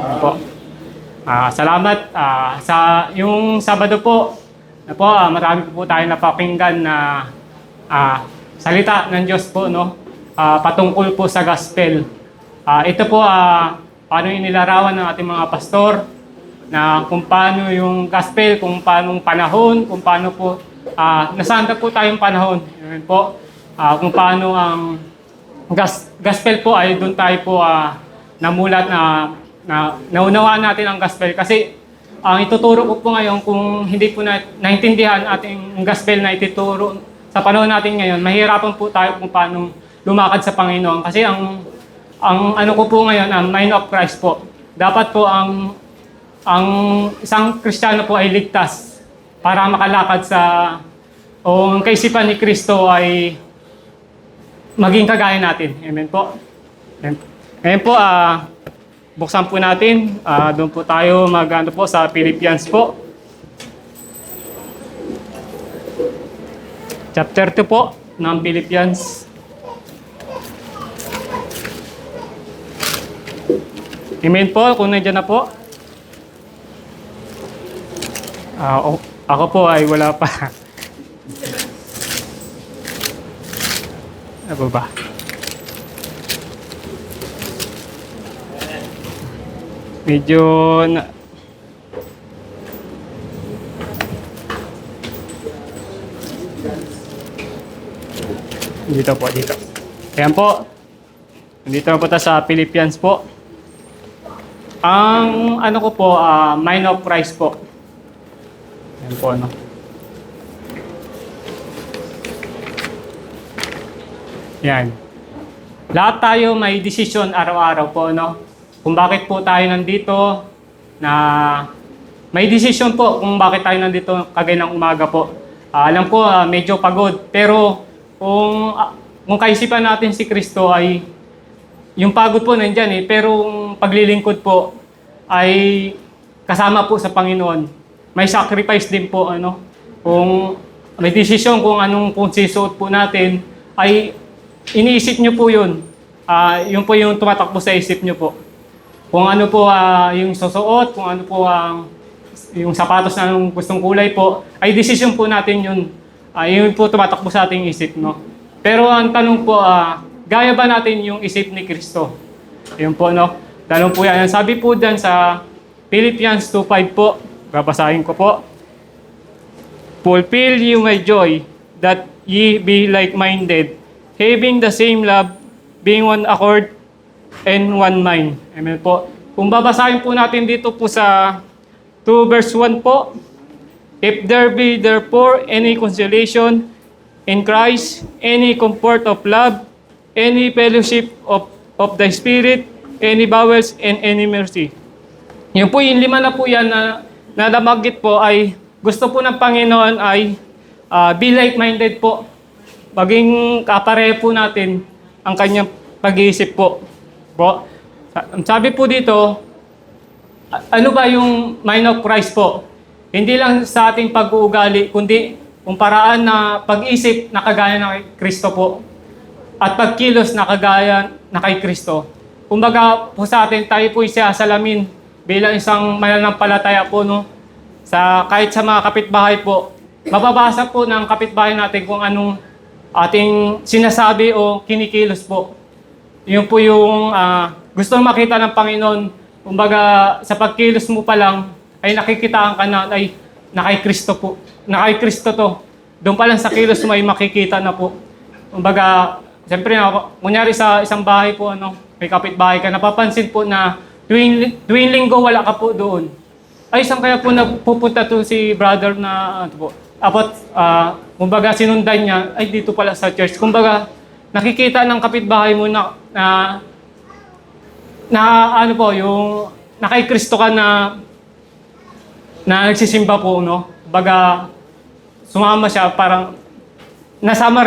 Po. Salamat sa yung Sabado po. Marami po tayong napakinggan na salita ng Diyos po, no? Patungkol po sa gospel. Ito po paano inilarawan ng ating mga pastor na kung paano yung gospel, kung paano panahon, kung paano po nasaan po tayong panahon. Yun po. Kung paano ang gospel po ay doon tayo po namulat na naunawaan natin ang gospel. Kasi ang ituturo ko po ngayon, kung hindi po naintindihan ating gospel na ituturo sa panahon natin ngayon, mahirapan po tayo kung paano lumakad sa Panginoon. Kasi ang ano ko po ngayon, ang mind of Christ po. Dapat po ang isang Kristiyano po ay ligtas para makalakad ang kaisipan ni Kristo ay maging kagaya natin. Amen po. Ngayon po, buksan po natin. Doon po tayo mag-ano po sa Philippians po. Chapter 2 po ng Philippians. Amen po, kung nandiyan na po. Ako po ay wala pa. Ano ba? Medyo dito po, dito. Ayan po. Dito po tayo sa Philippians po. Ang ano ko po, mind of Christ po. Ayan po, no? Yan. Lahat tayo may desisyon araw-araw po, no? Kung bakit po tayo nandito, na may desisyon po kung bakit tayo nandito kagaya ng umaga po. Alam ko, medyo pagod, pero kung kaisipan natin si Kristo ay yung pagod po nandyan pero yung paglilingkod po ay kasama po sa Panginoon. May sacrifice din po, ano? Kung may desisyon kung anong kung sisuot po natin, ay iniisip nyo po yun. Yun po yung tumatakbo sa isip nyo po. Kung ano po yung susuot, kung ano po yung sapatos na anong gustong kulay po, ay desisyon po natin yun. Yun po tumatakbo sa ating isip, no? Pero ang tanong po, gaya ba natin yung isip ni Kristo? Yun po, no? Tanong po yan. Sabi po dyan sa Philippians 2:5 po, babasahin ko po. Fulfill you my joy, that ye be like-minded, having the same love, being one accord, and one mind. Amen po. Kung babasahin po natin dito po sa 2 verse 1 po, if there be therefore any consolation in Christ, any comfort of love, any fellowship of the Spirit, any bowels, and any mercy. Yung po, yung 5 na po yan na nabanggit po ay gusto po ng Panginoon ay be like-minded po. Maging kapareho po natin ang kanyang pag-iisip po. Sabi po dito, ano ba yung mind of Christ po? Hindi lang sa ating pag-uugali, kundi kung paraan na pag-isip na kagaya ng Kristo po at pagkilos na kagaya na kay Kristo. Kumbaga po sa atin, tayo po isasalamin bilang isang mananampalataya po, no? Kahit sa mga kapitbahay po, mababasa po ng kapitbahay natin kung anong ating sinasabi o kinikilos po. Yun po yung gusto makita ng Panginoon. Kumbaga, sa pagkilos mo pa lang, ay nakikitaan ka na, ay nakay Kristo po. Nakay Kristo to. Doon pa lang sa kilos mo ay makikita na po. Kumbaga, siyempre, kunyari sa isang bahay po, may kapitbahay ka, napapansin po na tuwing linggo wala ka po doon. Ay, saan kaya po nagpupunta to si brother na, kumbaga, sinundan niya, ay dito pala sa church. Kumbaga, nakikita ng kapitbahay mo na yung nakay Kristo ka na nagsisimba po, no? Baga, sumama siya, parang nasama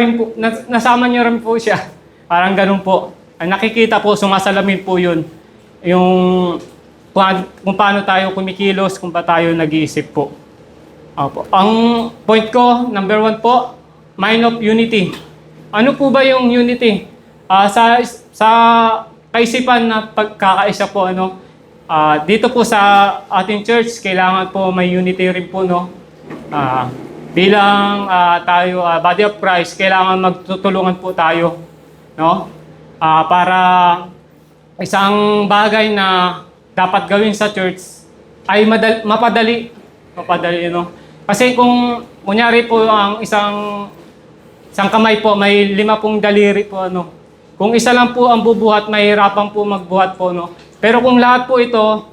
niya rin po siya. Parang ganun po. Nakikita po, sumasalamin po yun. Yung kung paano tayo kumikilos, kung paano tayo nag-iisip po. Opo. Ang point ko, number 1 po, mind of unity. Ano po ba yung unity? Sa kaisipan na pagkakaisa po, dito po sa ating church, kailangan po may unity rin po, no? Bilang tayo, body of Christ, kailangan magtutulungan po tayo, no? Para isang bagay na dapat gawin sa church ay mapadali, no? Kasi kung kunyari po ang isang kamay po, may 5 daliri po, ano. Kung isa lang po ang bubuhat, mahirapan po magbuhat po, no. Pero kung lahat po ito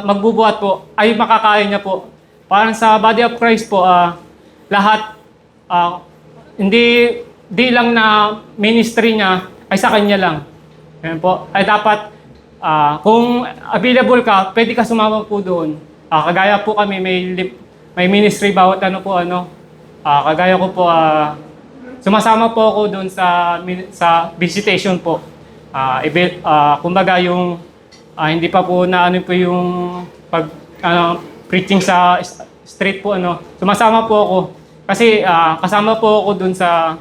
magbubuhat po, ay makakaya niya po. Parang sa body of Christ po, lahat, di lang na ministry niya ay sa kanya lang. Ayan po. Ay dapat, kung available ka, pwede ka sumama po doon. Kagaya po kami, may ministry bawat ano po, ano. Kagaya ko po, sumasama po ako doon sa visitation po. Kumbaga yung hindi pa po na ano po yung preaching sa street po, ano. Sumasama po ako kasi kasama po ako doon sa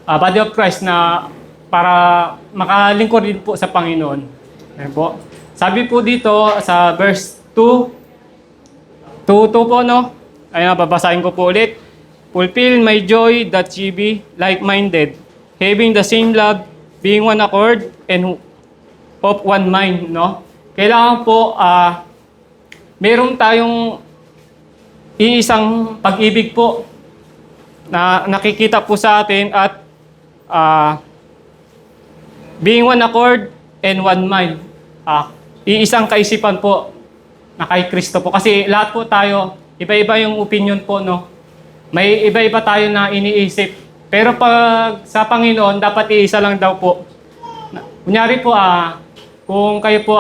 body of Christ na para makalingkod din po sa Panginoon. Ayan po. Sabi po dito sa verse 2 po, no. Ayun, babasahin ko po ulit. Fulfill my joy that ye be like-minded, having the same love, being one accord, and of one mind, no? Kailangan po, meron tayong iisang pag-ibig po na nakikita po sa atin at being one accord and one mind. Iisang kaisipan po na kay Kristo po. Kasi lahat po tayo, iba-iba yung opinion po, no? May iba-iba tayo na iniisip. Pero pag sa Panginoon, dapat iisa lang daw po. Kunyari po, kung kayo po,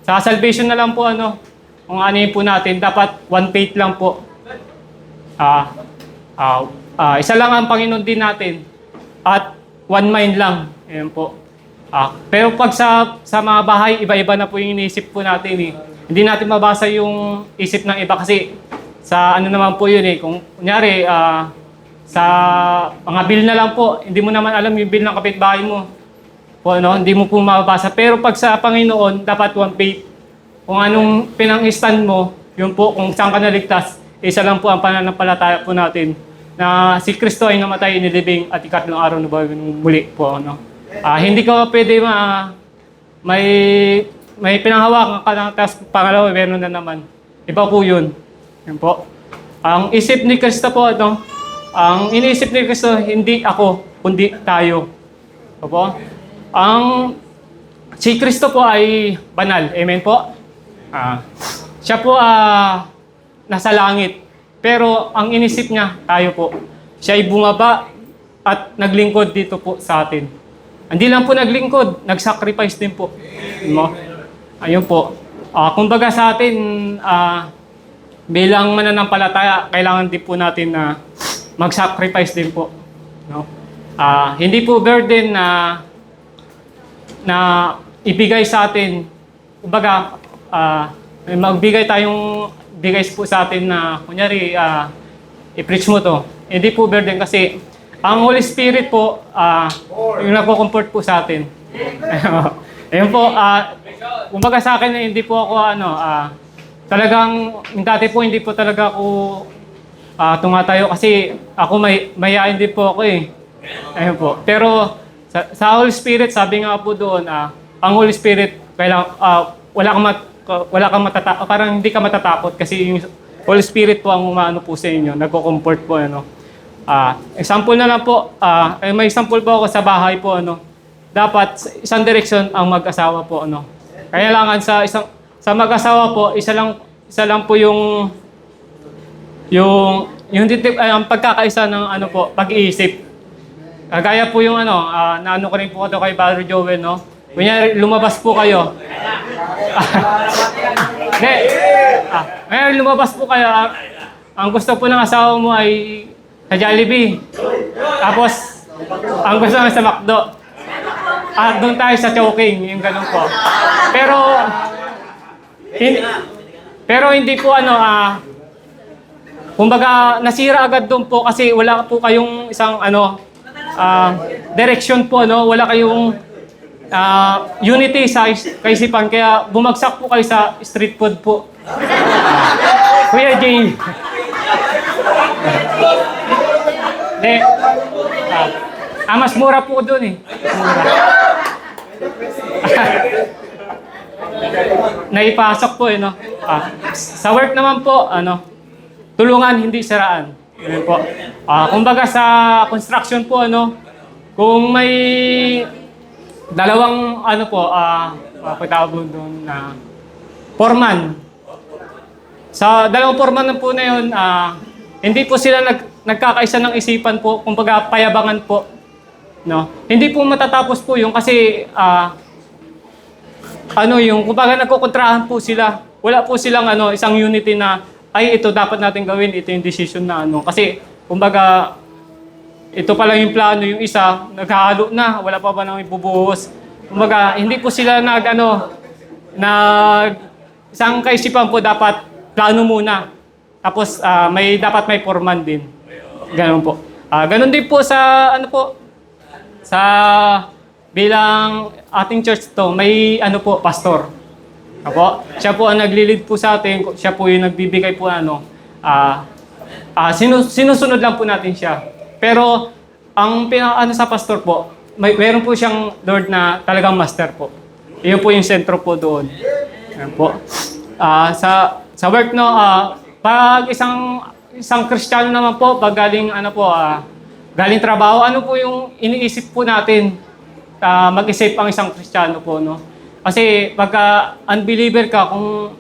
sa salvation na lang po, ano, kung ano yun po natin, dapat one faith lang po. Isa lang ang Panginoon din natin. At one mind lang. Ayan po. Pero pag sa mga bahay, iba-iba na po yung iniisip po natin, eh. Hindi natin mabasa yung isip ng iba kasi sa ano naman po yun, eh. Kung kunyari, sa mga bill na lang po, hindi mo naman alam yung bill ng kapitbahay mo. Po, ano, hindi mo po mababasa. Pero pag sa Panginoon, dapat one faith. Kung anong pinang-stand mo, yun po, kung saan ka naligtas, isa lang po ang pananampalataya po natin na si Kristo ay namatay, inilibing at ikatlong araw na bago muli po. Ano. Hindi ka pwede may pinanghawakan ka ng tapos pangalawa, meron na naman. Iba po yun. Yan po. Ang isip ni Kristo po, ano, ang iniisip ni Kristo, hindi ako, kundi tayo. Opo? Si Kristo po ay banal. Amen po? Siya po nasa langit. Pero ang inisip niya, tayo po. Siya ay bumaba at naglingkod dito po sa atin. Hindi lang po naglingkod, nag-sacrifice din po. No? Ayun po. Kumbaga sa atin, bilang mananampalataya, kailangan din po natin na mag-sacrifice din po. No? Hindi po burden na ibigay sa atin. Kumbaga, magbigay tayong bigay po sa atin na, kunyari, i-preach mo to. Hindi po burden kasi ang Holy Spirit po, yung nagko-comfort po sa atin. Ayun po, kumbaga sa akin, hindi po ako, talagang, dati po, hindi po talaga ako tumatayo kasi ako mayayain din po ako, eh. Ayun po. Pero, sa Holy Spirit, sabi nga po doon, ang Holy Spirit, wala kang matatakot, parang hindi ka matatakot kasi yung Holy Spirit po ang umaano po sa inyo, nagko-comfort po, ano. Example na lang po, may example po ako sa bahay po, ano. Dapat isang direksyon ang mag-asawa po, ano. Kailangan sa mag-asawa po, isa lang po yung ang pagkakaisa ng ano po, pag-iisip. Gaya po yung naano ko rin po ito kay Brother Joel, no. Kunyari, lumabas po kayo. Ngayon, lumabas po kayo. Ang gusto po ng asawa mo ay sa Jollibee. Tapos, ang gusto mo sa McDo. Doon tayo sa Chowking, yung ganun po. Pero hindi po kumbaga nasira agad doon po kasi wala po kayong isang direksyon po, no? Wala kayong unity sa kaisipan. Kaya bumagsak po kayo sa street food po. Kuya Jay. Hindi. Mas mura po doon eh. Naipasok po eh, no? Sa work naman po, tulungan, hindi siraan. Yun po. Kumbaga sa construction po, kung may dalawang, pagtawag doon na foreman. Sa dalawang foreman po na yun, hindi po sila nagkakaisa ng isipan po, kumbaga payabangan po. No? Hindi po matatapos po yung kasi yung kumbaga nagkukontrahan po sila. Wala po silang isang unity na ay ito dapat natin gawin, ito yung decision na kasi kumbaga ito pa lang yung plano, yung isa naghahalo na, wala pa ba nang ibubuhos. Kumbaga hindi po sila isang kaisipan po dapat plano muna. Tapos dapat may foreman din. Ganun po. Ganun din po sa sa bilang ating church to, may pastor. Siya po ang naglilid po sa atin, siya po yung nagbibigay po sinusunod lang po natin siya. Pero ang sa pastor po, meron po siyang Lord na talagang master po. Iyon po yung sentro po doon. Ayan po. Sa work pag isang Kristiyano naman po, pag galing galing trabaho, ano po yung iniisip po natin mag-isip ang isang Kristiyano po, no? Kasi pagka unbeliever ka, kung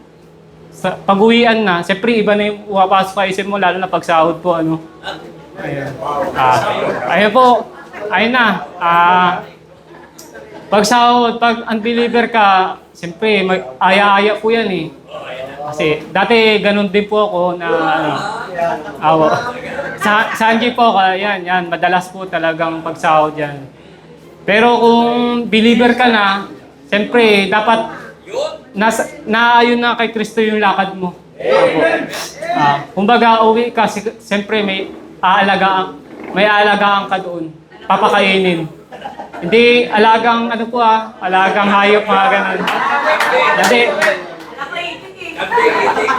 pag-uwian na, siyempre iba na yung pumapasok sa isip mo, lalo na pagsahod po, Ayan. Ayun po, ayun na. Pagsahod, pag unbeliever ka, siyempre, aya-aya po yan eh. Kasi dati ganun din po ako na sa Angie po, yan, madalas po talagang pagsahod yan. Pero kung believer ka na, siyempre, dapat naayon na kay Kristo yung lakad mo. Kumbaga, uwi ka, siyempre may aalagaan ka doon. Papakainin. Hindi alagang alagang hayop, mga ganun. Hindi.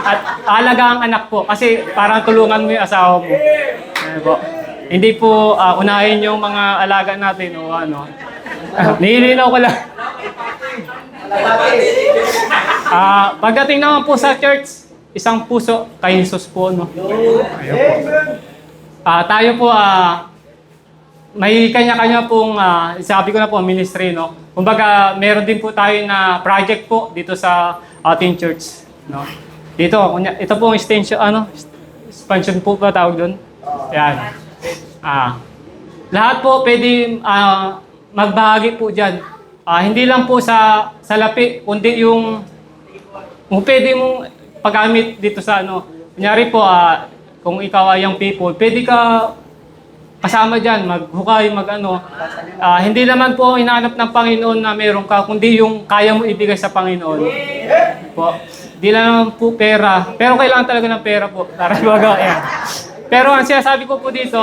At alagang anak po, kasi parang tulungan mo yung asawa mo. Po. Hindi po unahin yung mga alaga natin o nilinaw ko lang. Pagdating naman po sa church, isang puso kay Jesus po, no? Ayun po. Tayo po, may kanya-kanya pong, sabi ko na po, ministry, no? Kumbaga, meron din po tayo na project po dito sa ating church, no? Dito, ito po ang expansion po ba tawag doon? Yan. Lahat po pwede magbahagi po dyan. Hindi lang po sa lapi, kundi yung pwede mong paggamit dito sa Kunyari po, kung ikaw ay young people, pwede ka kasama dyan, maghukay, hindi naman po hinahanap ng Panginoon na meron ka, kundi yung kaya mo ibigay sa Panginoon. Po. Hindi lang po pera. Pero kailangan talaga ng pera po. Para yan. Pero ang sinasabi ko po dito,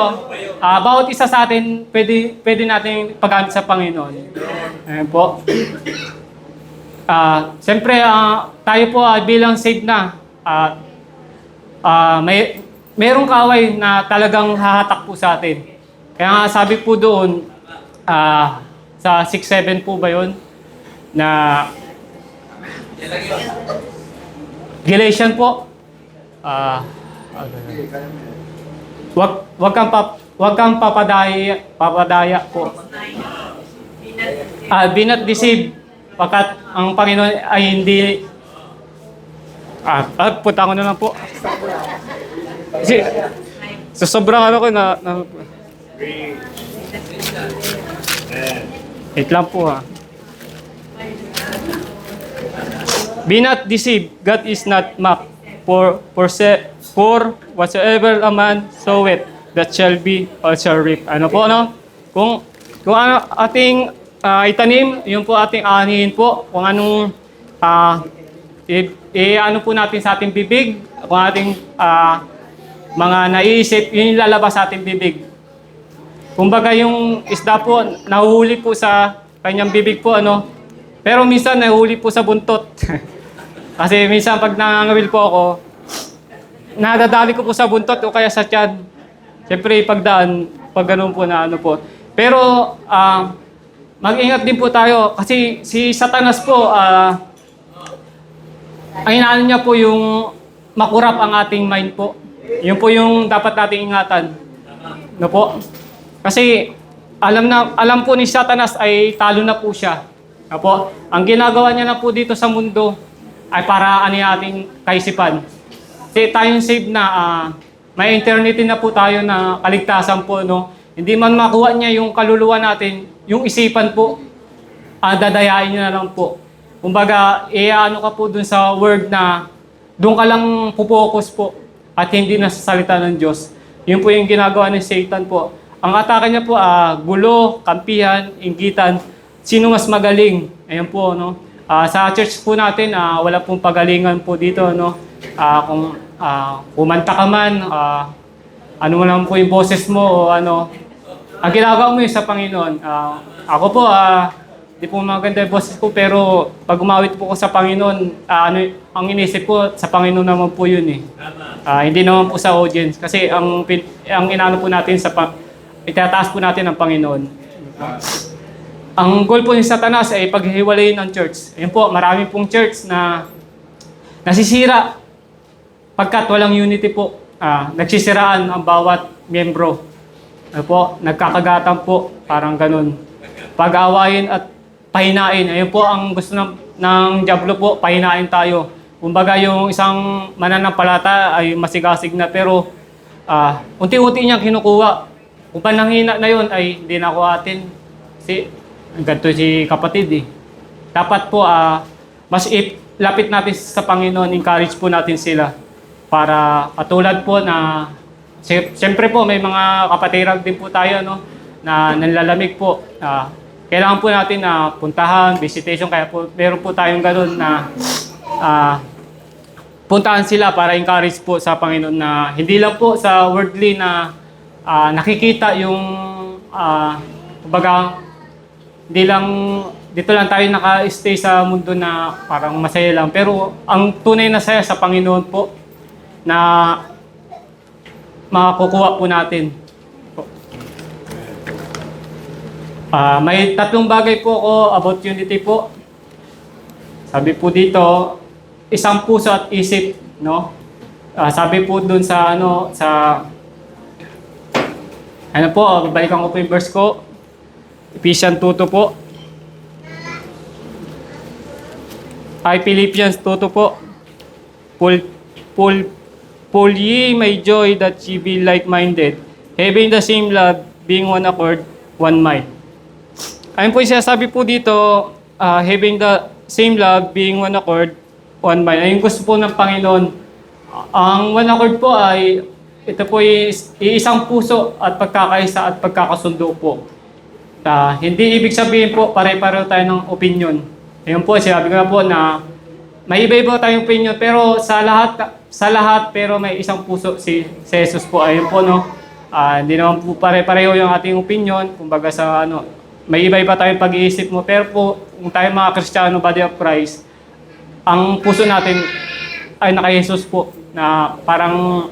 bawat isa sa atin, pwede natin paggamit sa Panginoon. Ayan po. Siyempre, tayo po bilang saved na, merong kaaway na talagang hahatak po sa atin. Kaya nga sabi po doon, sa 6-7 po ba yun, na Galatian po, wag kang papadaya po. Be not deceived, pagkat ang Panginoon ay hindi. Punta ko na lang po. Kasi, sa sobrang ko na wait lang po Be not deceived, God is not mocked. For whatsoever a man soweth, that shall be also reap. Kung ating itanim, yun po ating anihin po. Kung anong po natin sa ating bibig, kung ating mga naiisip, yun yung lalabas sa ating bibig. Kumbaga yung isda po, nahuhuli po sa kanyang bibig po, ano. Pero minsan nahuli po sa buntot. Kasi minsan pag nangangawil po ako, nadadali ko po sa buntot o kaya sa tiyan. Siyempre, pagdaan, pag ganun po na ano po. Pero, mag-ingat din po tayo kasi si Satanas po, ang inaano niya po yung makurap ang ating mind po. Yun po yung dapat nating ingatan. No po? Kasi alam po ni Satanas ay talo na po siya. No po? Ang ginagawa niya na po dito sa mundo ay para ano yung ating kaisipan. Kasi tayong saved na, may eternity na po tayo na kaligtasan po, no? Hindi man makuha niya yung kaluluwa natin, yung isipan po, dadayain niya na lang po. Kumbaga, ano ka po dun sa word na doon ka lang pupokus po at hindi na sa salita ng Diyos. Yun po yung ginagawa ni Satan po. Ang atake niya po, gulo, kampihan, inggitan, sino mas magaling. Ayan po, no? Sa church po natin, wala pong pagalingan po dito, no? Kung kumanta ka man, ano mo lang po yung boses mo o ano. Ang ginagawa mo yun sa Panginoon. Ako po, di po maganda yung boses ko, pero pag umawit po ko sa Panginoon, ang inisip ko, sa Panginoon naman po yun eh. Hindi naman po sa audience. Kasi ang inaano po natin, itataas po natin ang Panginoon. Ang goal po ni Satanas ay paghihiwalayin ng church. Ayun po, marami pong church na nasisira pagkat walang unity po. Nagsisiraan ang bawat miyembro. Ayun po, nagkakagatan po, parang ganun. Pag-awayin at pahinain. Ayun po ang gusto ng Diablo po, pahinain tayo. Kumbaga yung isang mananampalata ay masigasig na pero unti-unti niyang kinukuha. Kung pananghina na yun ay hindi na ako atin. Kasi ganito si kapatid eh. Dapat po mas lapit natin sa Panginoon, encourage po natin sila. Para katulad po na siyempre po may mga kapatirag din po tayo no, na nanlalamig po. Kailangan po natin na puntahan, visitation, kaya po meron po tayong gano'n na puntahan sila para encourage po sa Panginoon na hindi lang po sa worldly na nakikita yung kumbaga hindi lang dito lang tayo naka-stay sa mundo na parang masaya lang, pero ang tunay na saya sa Panginoon po na makukuha po natin. May tatlong bagay po ako about unity po. Sabi po dito, isang puso at isip, no? Sabi po dun sa po, babalikan ko po yung verse ko. Ephesians 2:2 po. Philippians 2:2 po. Pull ye my joy that ye be like-minded, having the same love, being one accord, one mind. Ayun po yung sinasabi po dito, having the same love, being one accord, one mind. Ayun gusto po ng Panginoon. Ang one accord po ay, ito po isang puso at pagkakaisa at pagkakasundo po. Hindi ibig sabihin po, pare-pareho tayo ng opinion. Ayun po, sinabi ko na po na may iba-iba tayong opinion, pero sa lahat, pero may isang puso si Jesus po. Ayun po, no? Hindi naman po pare-pareho yung ating opinion, kumbaga sa may iba-iba tayong pag-iisip mo, pero po, kung tayo mga Kristiyano, body of Christ, ang puso natin ay naka-Jesus po, na parang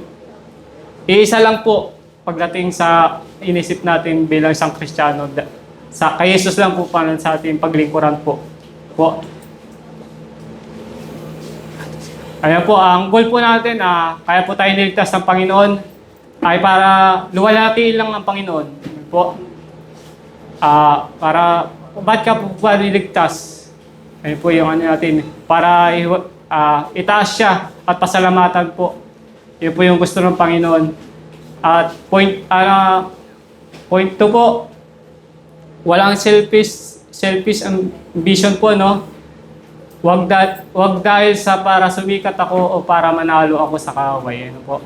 iisa lang po pagdating sa inisip natin bilang isang Kristiyano. Kay Jesus lang po para sa ating paglingkuran po. Kaya po, ang goal po natin, kaya po tayo niligtas ng Panginoon, ay para luwalhatiin lang ng Panginoon. Po. Para, ba't ka po ba niligtas? Ayun po yung natin. Para itaas siya at pasalamatan po. Yun po yung gusto ng Panginoon. At point 2 po, walang selfish ambition po, no? Wag dahil sa para sumikat ako o para manalo ako sa kaaway. Ano po?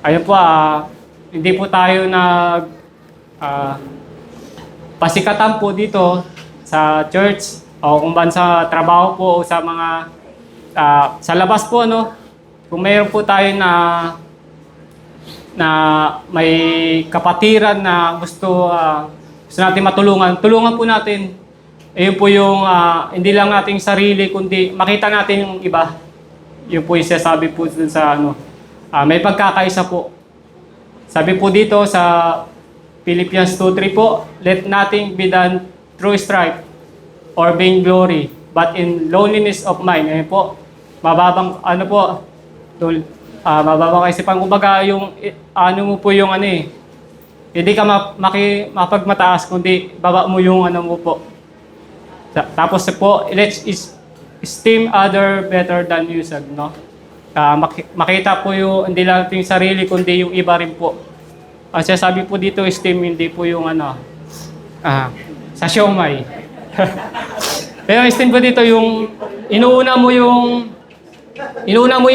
Ayun po, hindi po tayo pasikatan po dito sa church o kung ba sa trabaho po o sa mga sa labas po, no? Kung mayroon po tayo na may kapatiran na gusto natin matulungan, tulungan po natin. Ayun po yung hindi lang nating sarili, kundi makita natin yung iba. Yun po yung sinasabi po dun sa may pagkakaisa po. Sabi po dito sa Philippians 2:3 po, let nothing be done through strife or vain glory, but in lowliness of mind. Ayun po, mababang mababang kaisipan. Kumbaga yung mo po yung hindi ka mapagmataas, kundi baba mo yung mo po. Tapos po, let's esteem other better than yourself, no? Makita po yung hindi lang yung sarili, kundi yung iba rin po. Sabi po dito, esteem, hindi po yung sa siomay. Pero esteem po dito yung inuuna mo yung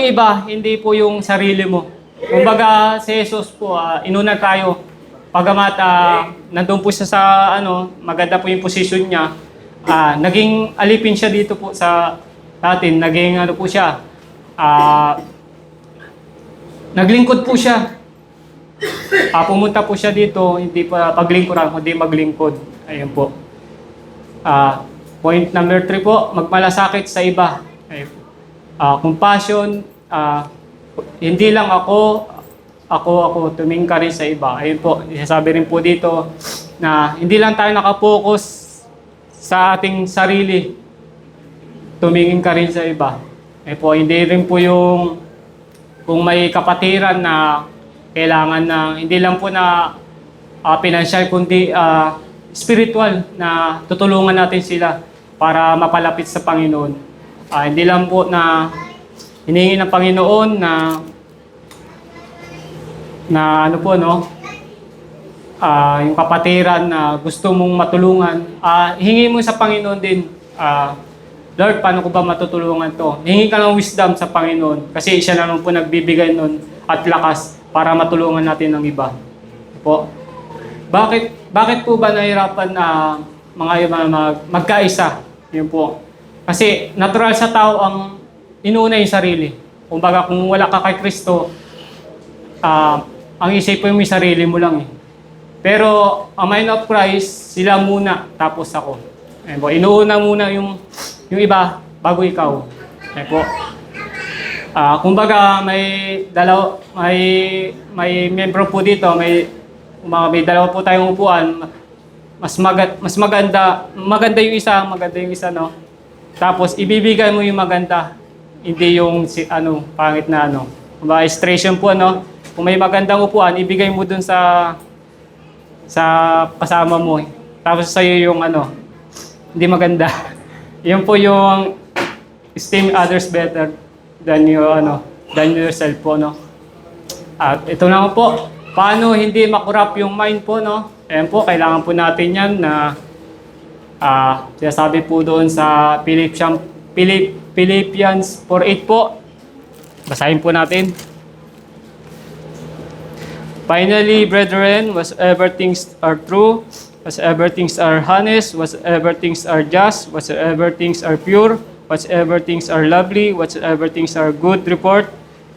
iba, hindi po yung sarili mo. Kumbaga si Jesus po, inuna tayo. Pagamat nandun po siya sa maganda po yung position niya, naging alipin siya dito po sa atin. Naging po siya, naglingkod po siya. Pumunta po siya dito, hindi pa paglingkuran, kundi maglingkod. Ayun po. Point number 3 po, magmalasakit sa iba. Ayun. Compassion, hindi lang ako, tumingin ka rin sa iba. Ayun po, isasabi rin po dito na hindi lang tayo nakapokus sa ating sarili, tumingin ka rin sa iba. Ayun po, hindi rin po yung kung may kapatiran na kailangan na hindi lang po na financial, kundi spiritual na tutulungan natin sila para mapalapit sa Panginoon. Hindi lang po na hinihingi ng Panginoon na yung kapatiran na gusto mong matulungan, hingi mo sa Panginoon din, Lord, paano ko ba matutulungan to? Hingi ka ng wisdom sa Panginoon kasi siya naman po nagbibigay nun at lakas para matulungan natin ng iba. Po. Bakit po ba nahirapan na magkaisa? Yun po. Kasi natural sa tao ang inuuna yung sarili. Kumbaga kung wala ka kay Kristo, ang isipin mo yung sarili mo lang eh. Pero ang mind of Christ, sila muna, tapos ako. Ayun po. Inuuna muna yung iba bago ikaw. Ayun po. Kumbaga may membro po dito, may dalawa po tayong upuan. Mas maganda yung isa, no. Tapos ibibigay mo yung maganda, hindi yung pangit na Kumbaga illustration po Kung may magandang upuan, ibigay mo dun sa kasama mo. Tapos sa'yo yung hindi maganda. Yun po yung esteem others better than yourself po, no. At ito naman po, paano hindi makurap yung mind po, no. Ayan po, kailangan po natin yan na sinasabi po doon sa Philippians 4:8 po. Basahin po natin. Finally, brethren, whatsoever things are true, whatsoever things are honest, whatsoever things are just, whatsoever things are pure, whatsoever things are lovely, whatsoever things are good report,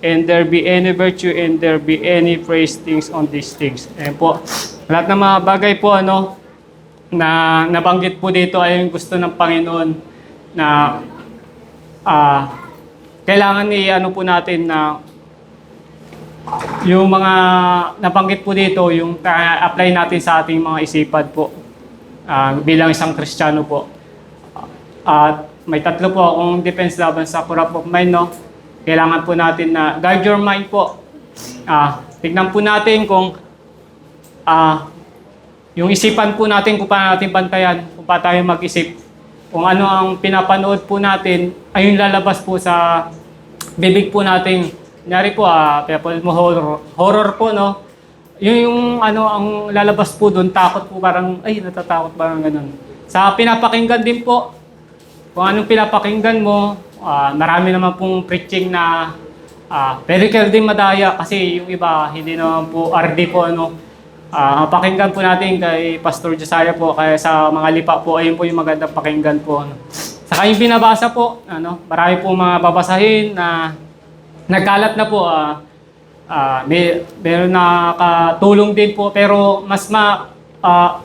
and there be any virtue, and there be any praise things on these things. Ayan po. Lahat ng mga bagay po na nabanggit po dito ay yung gusto ng Panginoon na kailangan po natin na yung mga nabanggit po dito, yung apply natin sa ating mga isipan po bilang isang Kristiyano po. At may 3 po akong defense laban sa corrupt of mind, no? Kailangan po natin na guard your mind po. Tignan po natin kung yung isipan po natin, kung paano natin bantayan, kung paano tayo mag-isip. Kung ano ang pinapanood po natin, ay yung lalabas po sa bibig po natin. Kunyari po, pinapanood mo horror po, no? Yung ang lalabas po doon, takot po, parang, natatakot, parang ganun. Sa pinapakinggan din po, kung anong pinapakinggan mo, marami naman pong preaching na very care din madaya kasi yung iba, hindi naman po RD po, pakinggan po natin kay Pastor Josiah po, kaya sa mga lipa po, ayun po yung magandang pakinggan po. Saka yung binabasa po, marami po mga babasahin na nagkalat na po, meron na katulong din po, pero mas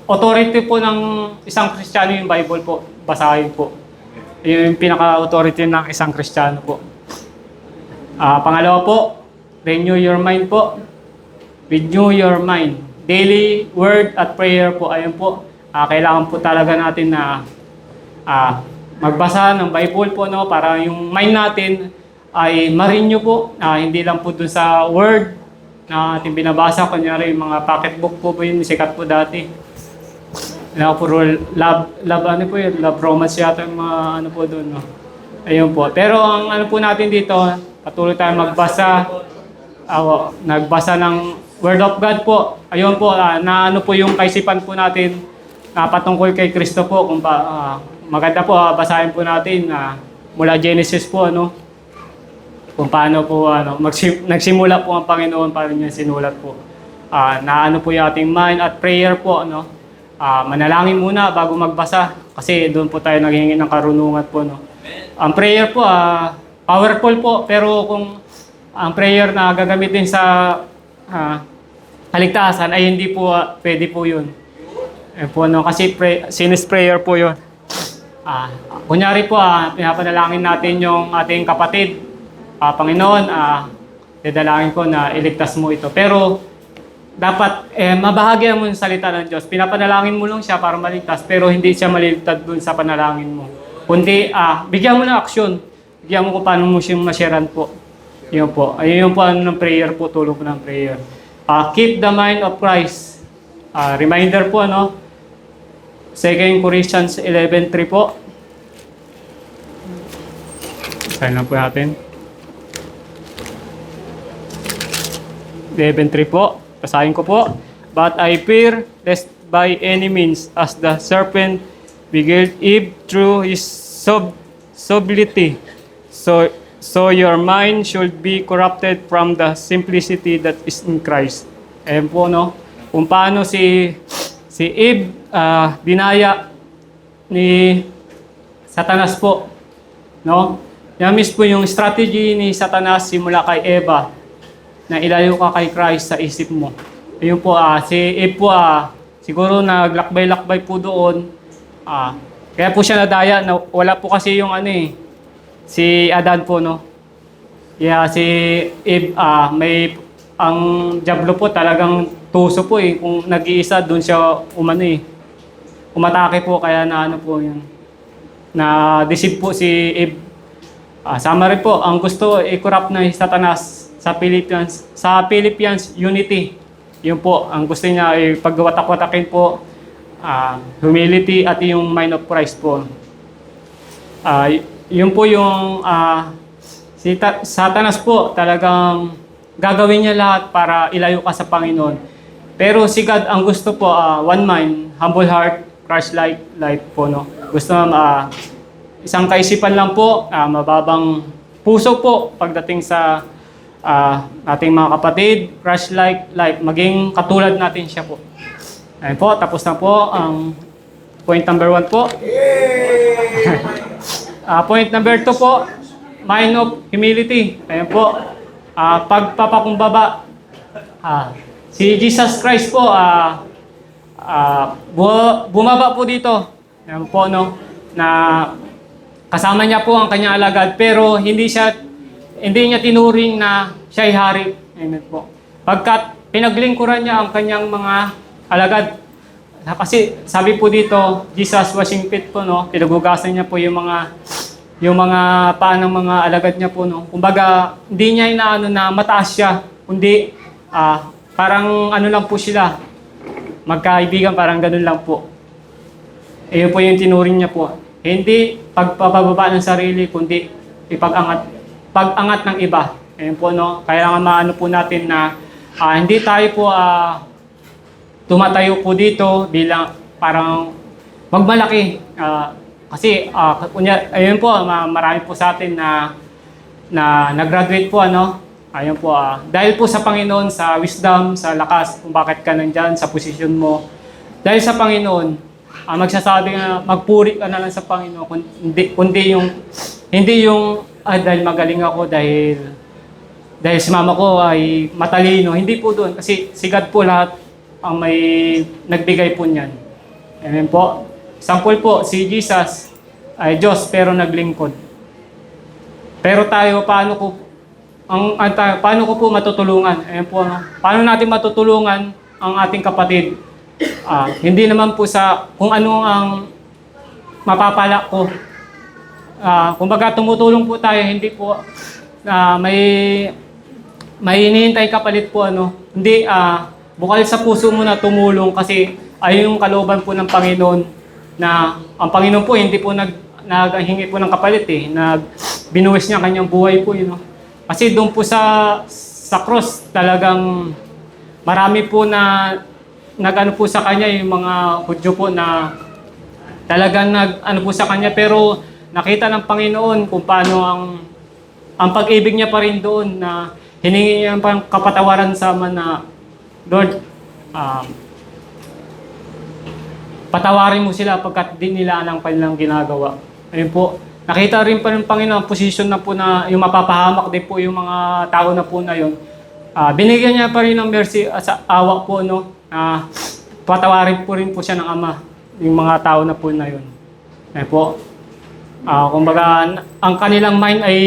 authority po ng isang Kristiyano yung Bible po. Basahin po. Yun yung pinaka-authority ng isang Kristiyano po. Pangalawa po, renew your mind po. Renew your mind. Daily word at prayer po. Ayun po. Kailangan po talaga natin na magbasa ng Bible po, no, para yung mind natin ay ma-renew po. Hindi lang po dun sa word na ating binabasa. Kunyari yung mga pocketbook po yun, sikat po dati. Puro ano po yun, love romance yata yung mga ano po dun, no. Ayun po. Pero ang ano po natin dito, patuloy tayo magbasa. Nagbasa ng Word of God po. Ayun po, na ano po yung kaisipan po natin na patungkol kay Kristo po. Kung maganda po, basahin po natin mula Genesis po, ano, kung paano po nagsimula po ang Panginoon, paano niya sinulat po. Na ano po yung ating mind at prayer po, ano. Manalangin muna bago magbasa kasi doon po tayo naghihingi ng karunungan po, no. Ang prayer po, powerful po, pero kung ang prayer na gagamitin sa kaligtasan ay hindi po pwede po yun. Po, no, kasi sinus prayer po yun. Kunyari po, pinapanalangin natin yung ating kapatid. Panginoon, dadalangin ko na iligtas mo ito. Pero dapat mabahagi mo yung salita ng Diyos. Pinapanalangin mo lang siya para maligtas, pero hindi siya maliligtad dun sa panalangin mo. Kundi, bigyan mo ng aksyon. Bigyan mo kung paano mo siya masyaran po. Yun po. Ayun po ng prayer po, tulong po ng prayer. Keep the mind of Christ. Reminder po, ano? 2 Corinthians 11:3 po. Sign lang po natin. 11:3 po. Basahin ko po. But I fear lest by any means, as the serpent beguiled Eve through his subtlety, so your mind should be corrupted from the simplicity that is in Christ. Ayan po, no? Kung paano si Eve dinaya ni Satanas po, no? Yan mismo yung strategy ni Satanas simula kay Eva na ilayo ka kay Christ sa isip mo. Ayun po, si Eve po, siguro naglakbay-lakbay po doon. Kaya po siya nadaya, na wala po kasi yung si Adan po, no? Yeah, si Eve, ang Diablo po talagang tuso po kung nag-iisa doon siya umatake po, kaya na ano po yun. Na-deceive po si Eve. Sama rin po, ang gusto i-corrupt na Satanas sa Philippians unity. Yun po, ang gusto niya ay pagwatak-watakin po, humility at yung mind of Christ po. Yun po yung si Satanas po talagang gagawin niya lahat para ilayo ka sa Panginoon. Pero si God ang gusto po, one mind, humble heart, Christ-like life po, no. Gusto isang kaisipan lang po, mababang puso po pagdating sa ating mga kapatid, Christ-like life, maging katulad natin siya po. Ayun po, tapos na po ang point number 1 po. Point number 2 po, mind of humility. Ayun po, pagpapakumbaba. Si Jesus Christ po, bumaba po dito. Ayun po, no, na kasama niya po ang kanyang alagad, pero hindi niya tinuring na siya'y hari. Amen po. Pagkat pinaglingkuran niya ang kanyang mga alagad. Kasi sabi po dito, Jesus washing feet po, no? Pinagugasan niya po yung mga paa ng mga alagad niya po, no? Kumbaga, hindi niya inaano na mataas siya, kundi parang ano lang po sila. Magkaibigan, parang ganun lang po. Ayun po yung tinuring niya po. Hindi pagpapababa ng sarili, kundi pag-angat ng iba. Ayun po, no? Kailangan maano po natin na hindi tayo po tumatayo po dito bilang parang magmalaki. Kasi ayun po, marami po sa atin na nag-graduate po, ano? Ayun po, dahil po sa Panginoon, sa wisdom, sa lakas, kung bakit ka nandyan, sa posisyon mo. Dahil sa Panginoon, magsasabi na magpuri ka na lang sa Panginoon, kundi hindi yung dahil magaling ako, dahil si mama ko ay matalino. Hindi po doon, kasi si God po lahat ang may nagbigay po niyan. Amen po. Sample po, si Jesus ay Diyos pero naglingkod. Pero tayo, paano ko po matutulungan? Ayan po, no? Paano natin matutulungan ang ating kapatid? Hindi naman po sa kung ano ang mapapala ko. Kumbaga tumutulong po tayo, hindi po may hinihintay kapalit po ano. Hindi bukal sa puso mo na tumulong kasi ayun yung kalooban po ng Panginoon na ang Panginoon po hindi po naghingi po ng kapalit binuwis niya kanyang buhay po yun. Kasi doon po sa cross talagang marami po na nag-ano po sa kanya yung mga Hudyo po na talagang nag-ano po sa kanya pero nakita ng Panginoon kung paano ang pag-ibig niya pa rin doon na hiningi niya pang kapatawaran sa Ama na Lord, patawarin mo sila pagkat di nila alam kanilang ginagawa. Ayun po. Nakita rin pa ng Panginoon ang posisyon na po na yung mapapahamak din po yung mga tao na po na yun. Binigyan niya pa rin ng mercy sa awa po, no? Patawarin po rin po siya ng Ama yung mga tao na po na yun. Ayun po. Kumbaga, ang kanilang mind ay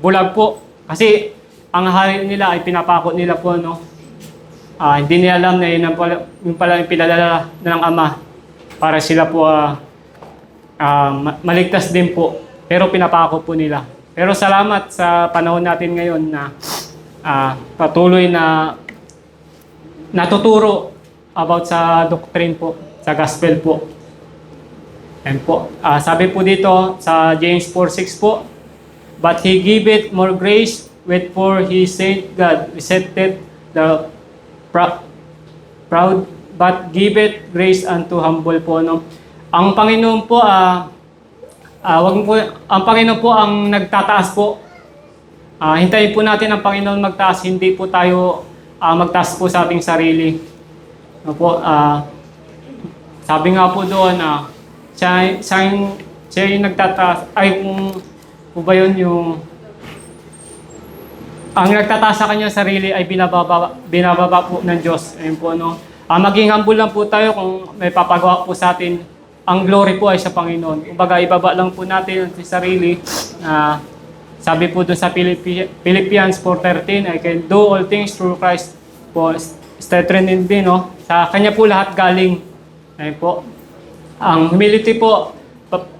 bulag po. Kasi ang hari nila ay pinapako nila po, no? Hindi nila alam na yun pala yung pinadala ng Ama para sila po maligtas din po. Pero pinapako po nila. Pero salamat sa panahon natin ngayon na patuloy na natuturo about sa doctrine po, sa gospel po. And po, sabi po dito sa James 4:6 po, but He giveth more grace, wherefore He said God resisted the proud, but giveth grace unto humble po, no? Ang Panginoon po, ang Panginoon po ang nagtataas po. Hintayin po natin ang Panginoon magtaas, hindi po tayo magtaas po sa ating sarili. No po, sabi nga po doon, siya yung nagtataas, kung ba yun yung ang nagtataas sa kanyang sarili ay binababa po ng Diyos. Ayun po, no? Maging humble lang po tayo kung may papagawa po sa atin. Ang glory po ay sa Panginoon. Kumbaga, ibaba lang po natin ang sarili. Sabi po doon sa Philippians 4:13, I can do all things through Christ po, strengthened me, no? Sa Kanya po lahat galing. Ayun po. Ang humility po,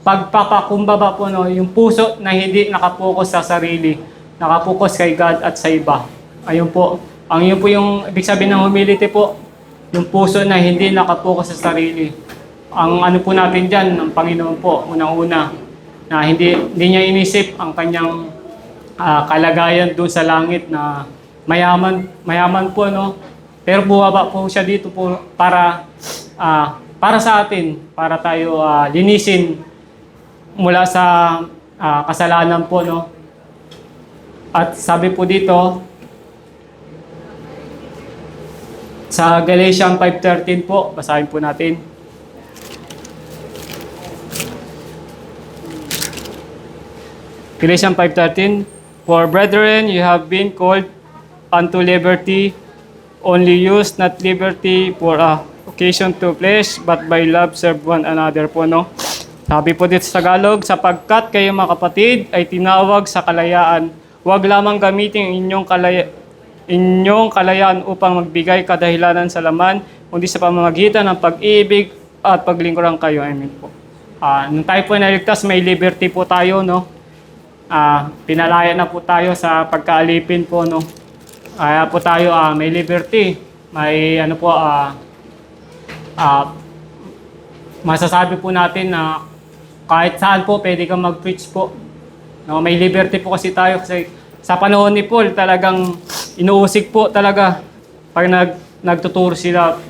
pagpapakumbaba po, no? Yung puso na hindi nakapokus sa sarili. Nakapokus kay God at sa iba. Ayun po. Yun po yung ibig sabihin ng humility po. Yung puso na hindi nakapokus sa sarili. Ang ano po natin dyan, ng Panginoon po, unang-una, na hindi niya inisip ang kanyang kalagayan doon sa langit na mayaman po, no? Pero bumaba po siya dito po para sa atin, para tayo linisin mula sa kasalanan po, no? At sabi po dito, sa Galatians 5:13 po, basahin po natin. Galatians 5:13, for brethren, you have been called unto liberty, only use not liberty for occasion to flesh, but by love serve one another po, no? Sabi po dito sa Tagalog, sapagkat kayo mga kapatid ay tinawag sa kalayaan, huwag lamang gamitin inyong kalayaan upang magbigay kadahilanan sa laman, kundi sa pamamagitan ng pag-ibig at paglingkuran kayo. Amen po. Nung tayo po naligtas, may liberty po tayo, no? Pinalaya na po tayo sa pagkaalipin po, no? Kaya po tayo may liberty. May ano po, masasabi po natin na kahit saan po pwede kang mag-preach po. No, may liberty po kasi tayo kasi sa panahon ni Paul talagang inuusig po talaga pag nagtuturo sila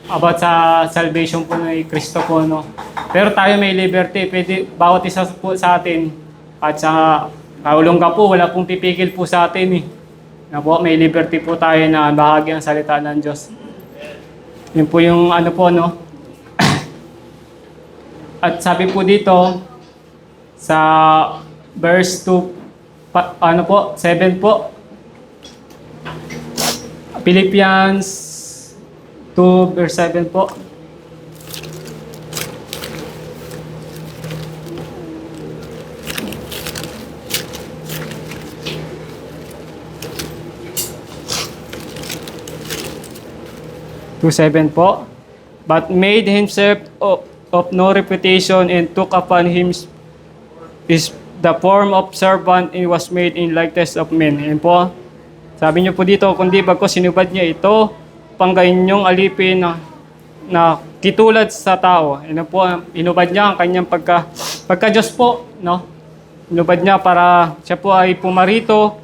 about sa salvation po ni Kristo po, no. Pero tayo may liberty, pwede bawat isa po sa atin at sa kaulong ka po wala pong pipigil po sa atin Na po may liberty po tayo na bahagi ang salita ng Diyos. Yun po yung ano po, no. At sabi po dito sa verse 2, 7 po. Philippians 2 verse 7 po. To 7 po. But made himself of no reputation and took upon him is the form of servant and was made in likeness of men. Yan po. Sabi niyo po dito, kundi bagko sinubad niya ito, panggayon niyong alipin na kitulad sa tao. Yan po, inubad niya ang kanyang pagka-Diyos po, no? Inubad niya para siya po ay pumarito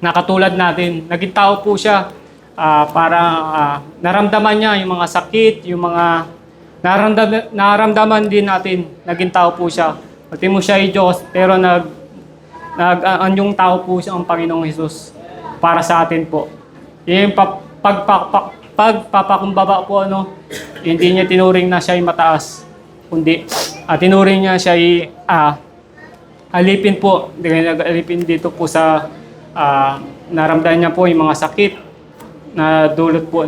na katulad natin. Naging tao po siya para naramdaman niya yung mga sakit, yung mga naramdaman din natin. Naging tao po siya. Pati mo siya ay Diyos, pero anyong tao po siya ang Panginoong Hesus para sa atin po. Yung pagpapakumbaba po, hindi niya tinuring na siya ay mataas, kundi tinuring niya siya ay alipin po. Alipin dito po sa naramdaman niya po yung mga sakit na dulot po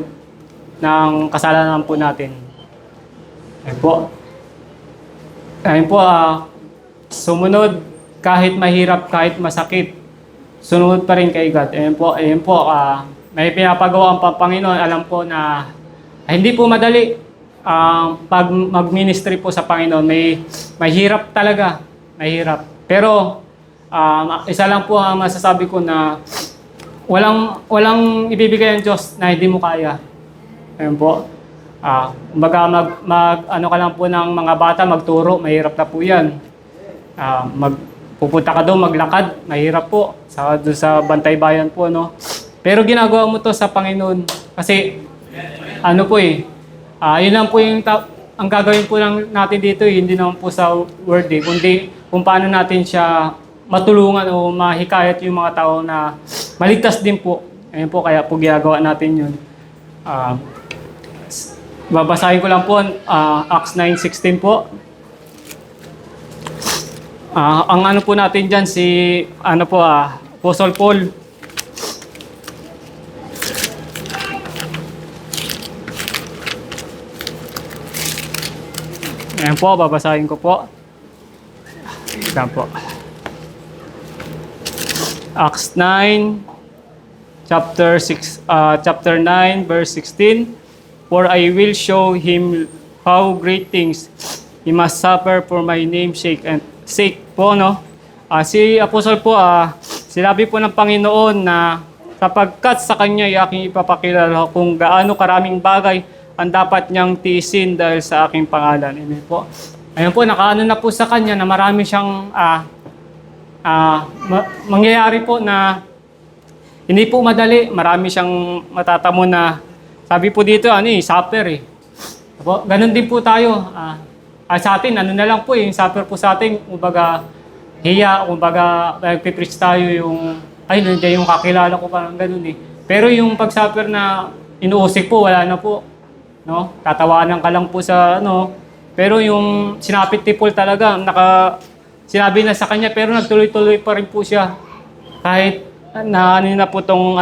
ng kasalanan po natin. Ayun po. Ayun po, sumunod kahit mahirap, kahit masakit, sunod pa rin kay God. Ayun po, may pinapagawa ang Panginoon. Alam po na hindi po madali pag mag-ministry po sa Panginoon. May hirap talaga, mahirap. Pero isa lang po ang masasabi ko na walang ibibigay ang Diyos na hindi mo kaya. Ayun po. Kumbaga ano ka lang po ng mga bata, magturo, mahirap na po yan. Pupunta ka doon, maglakad, mahirap po. Doon sa Bantay Bayan po, no? Pero ginagawa mo to sa Panginoon. Kasi, yun lang po yung ang gagawin po lang natin dito, hindi naman po sa word, kundi kung paano natin siya matulungan o mahikayat yung mga tao na maligtas din po. Ayun po, kaya po ginagawa natin yun. Babasahin ko lang po, Acts 9:16 po. Ang ano po natin dyan, Apostle Paul. Ayan po, babasahin ko po. Ayan po. Acts 9, chapter 9, verse 16. For I will show him how great things he must suffer for my name's sake po, no? Si Apostle po, sinabi po ng Panginoon na sapagkat sa kanya ay aking ipapakilala kung gaano karaming bagay ang dapat niyang tiisin dahil sa aking pangalan. Amen po. Ayun po, nakaano na po sa kanya na marami siyang mangyayari po na hindi po madali. Marami siyang matatamo na sabi po dito, suffer . Ganon din po tayo. Sa atin, na lang po yung suffer po sa atin, kumbaga, hiya, kumbaga, nagpipreach tayo yung, nandiyan yung kakilala ko, parang ganun . Pero yung pag-suffer na inuusik po, wala na po. No? Tatawanan ka lang po sa, pero yung sinapit ni Paul talaga, sinabi na sa kanya, pero nagtuloy-tuloy pa rin po siya. Kahit na po tong,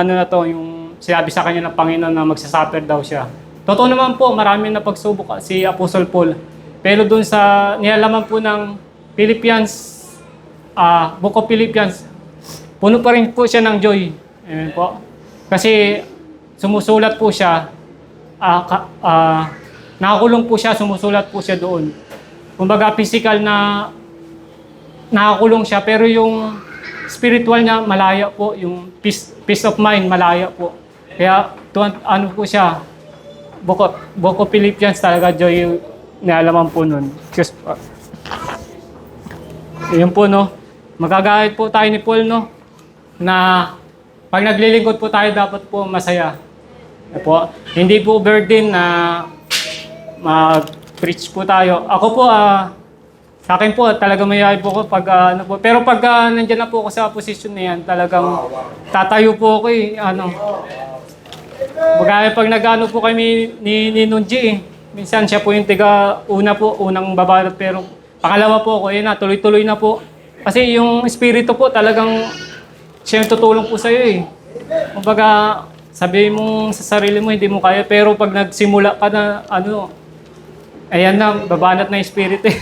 yung sinabi sa kanya ng Panginoon na magsasuffer daw siya. Totoo naman po, marami na pagsubok si Apostle Paul. Pero dun sa nilalaman po ng Philippians, Book of Philippians, puno pa rin po siya ng joy. Amen po. Kasi sumusulat po siya, nakakulong po siya, sumusulat po siya doon. Kumbaga physical na nakakulong siya, pero yung spiritual niya malaya po, yung peace of mind malaya po. Kaya po siya, Book of Philippians talaga joy yung nilalaman po nun. Yun po, magagahit po tayo ni Paul, na pag naglilingkod po tayo, dapat po masaya. Po, hindi po burden na mag-preach po tayo. Ako po, sa akin po, talaga mayayay po ko pag, pero pag nandiyan na po ako sa position na yan, talagang tatayo po ako pag nag-ano po kami ni Nunji minsan siya po yung unang babalot, pero pangalawa po ako, tuloy-tuloy na po. Kasi yung espiritu po talagang siya yung tutulong po sa'yo . Kumbaga, sabihin mo sa sarili mo hindi mo kaya, pero pag nagsimula ka na ayan na, babanat na yung spirit eh.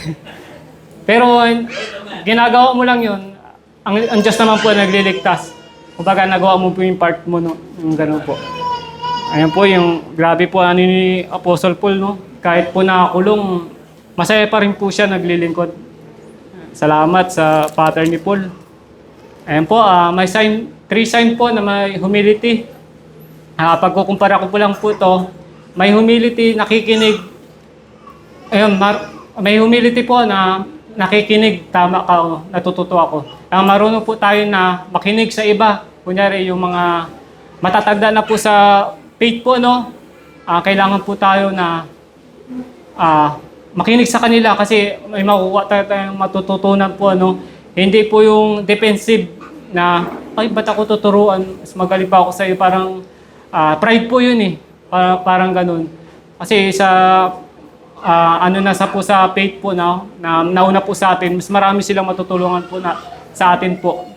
Pero ginagawa mo lang yun, ang Diyos naman po nagliligtas. Kumbaga nagawa mo po yung part mo, no? Yung gano'n po. Ayan po yung grabe po ni Apostle Paul, no? Kahit po nakakulong, masaya pa rin po siya naglilingkod. Salamat sa Father ni Paul. Ayan po, may 3 sign po na may humility. Pagkukumpara ko po lang po ito, may humility, nakikinig. Ayun, may humility po na nakikinig, tama ka o natututo ako. Marunong po tayo na makinig sa iba. Kunyari yung mga matatagda na po sa faith po, no? Kailangan po tayo na makinig sa kanila kasi may makukuha tayong matututunan po, no? Hindi po yung defensive na, ay, ba't ako tuturuan? Mas magaling pa ako sa iyo. Parang pride po yun eh. Parang ganun. Kasi sa nasa po sa faith po na nauna po sa atin, mas marami silang matutulungan po sa atin po.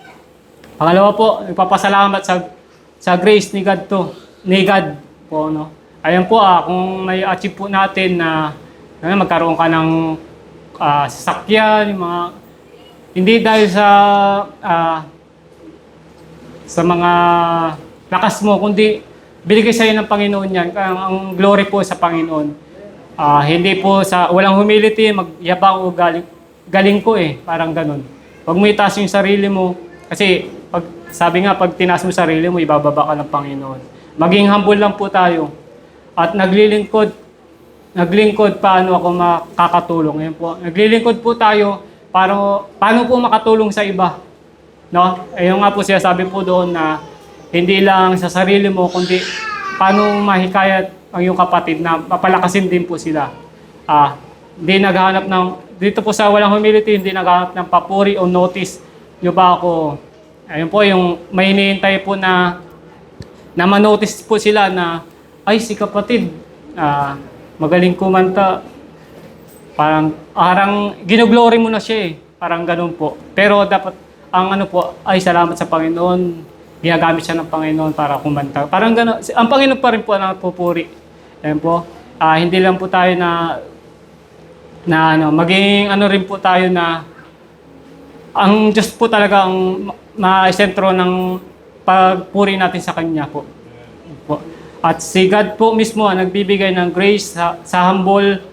Pangalawa po, nagpapasalamat sa grace ni God po, no. Ayan po, kung may achieve po natin na magkaroon ka ng sasakyan, yung mga hindi dahil sa mga lakas mo, kundi binigay sa'yo ng Panginoon yan. Ang glory po sa Panginoon. Hindi po walang humility, magyabang o galing ko eh. Parang ganun. Huwag mo itaas yung sarili mo. Kasi sabi nga, pag tinaas mo sarili mo, ibababa ka ng Panginoon. Maging humble lang po tayo. At naglilingkod, paano ako makakatulong. Ayan po. Naglilingkod po tayo, paano po makatulong sa iba. No? Ayun nga po siya sabi po doon na hindi lang sa sarili mo, kundi paano mahikayat ang iyong kapatid na mapalakasin din po sila. Hindi naghahanap dito po sa walang humility, hindi naghahanap ng papuri o notice nyo ba ako. Ayun po, yung may hinihintay po na manotice po sila na, ay, si kapatid, magaling kumanta. Parang ginuglory mo na siya eh. Parang ganun po. Pero dapat, ay salamat sa Panginoon. Ginagamit siya ng Panginoon para kumanta. Parang gano'n. Ang Panginoon pa rin po ang pupuri. Ayan po. Hindi lang po tayo maging rin po tayo na ang Diyos po talaga ang maisentro ng pagpuri natin sa Kanya po. At si God po mismo ang nagbibigay ng grace sa humble.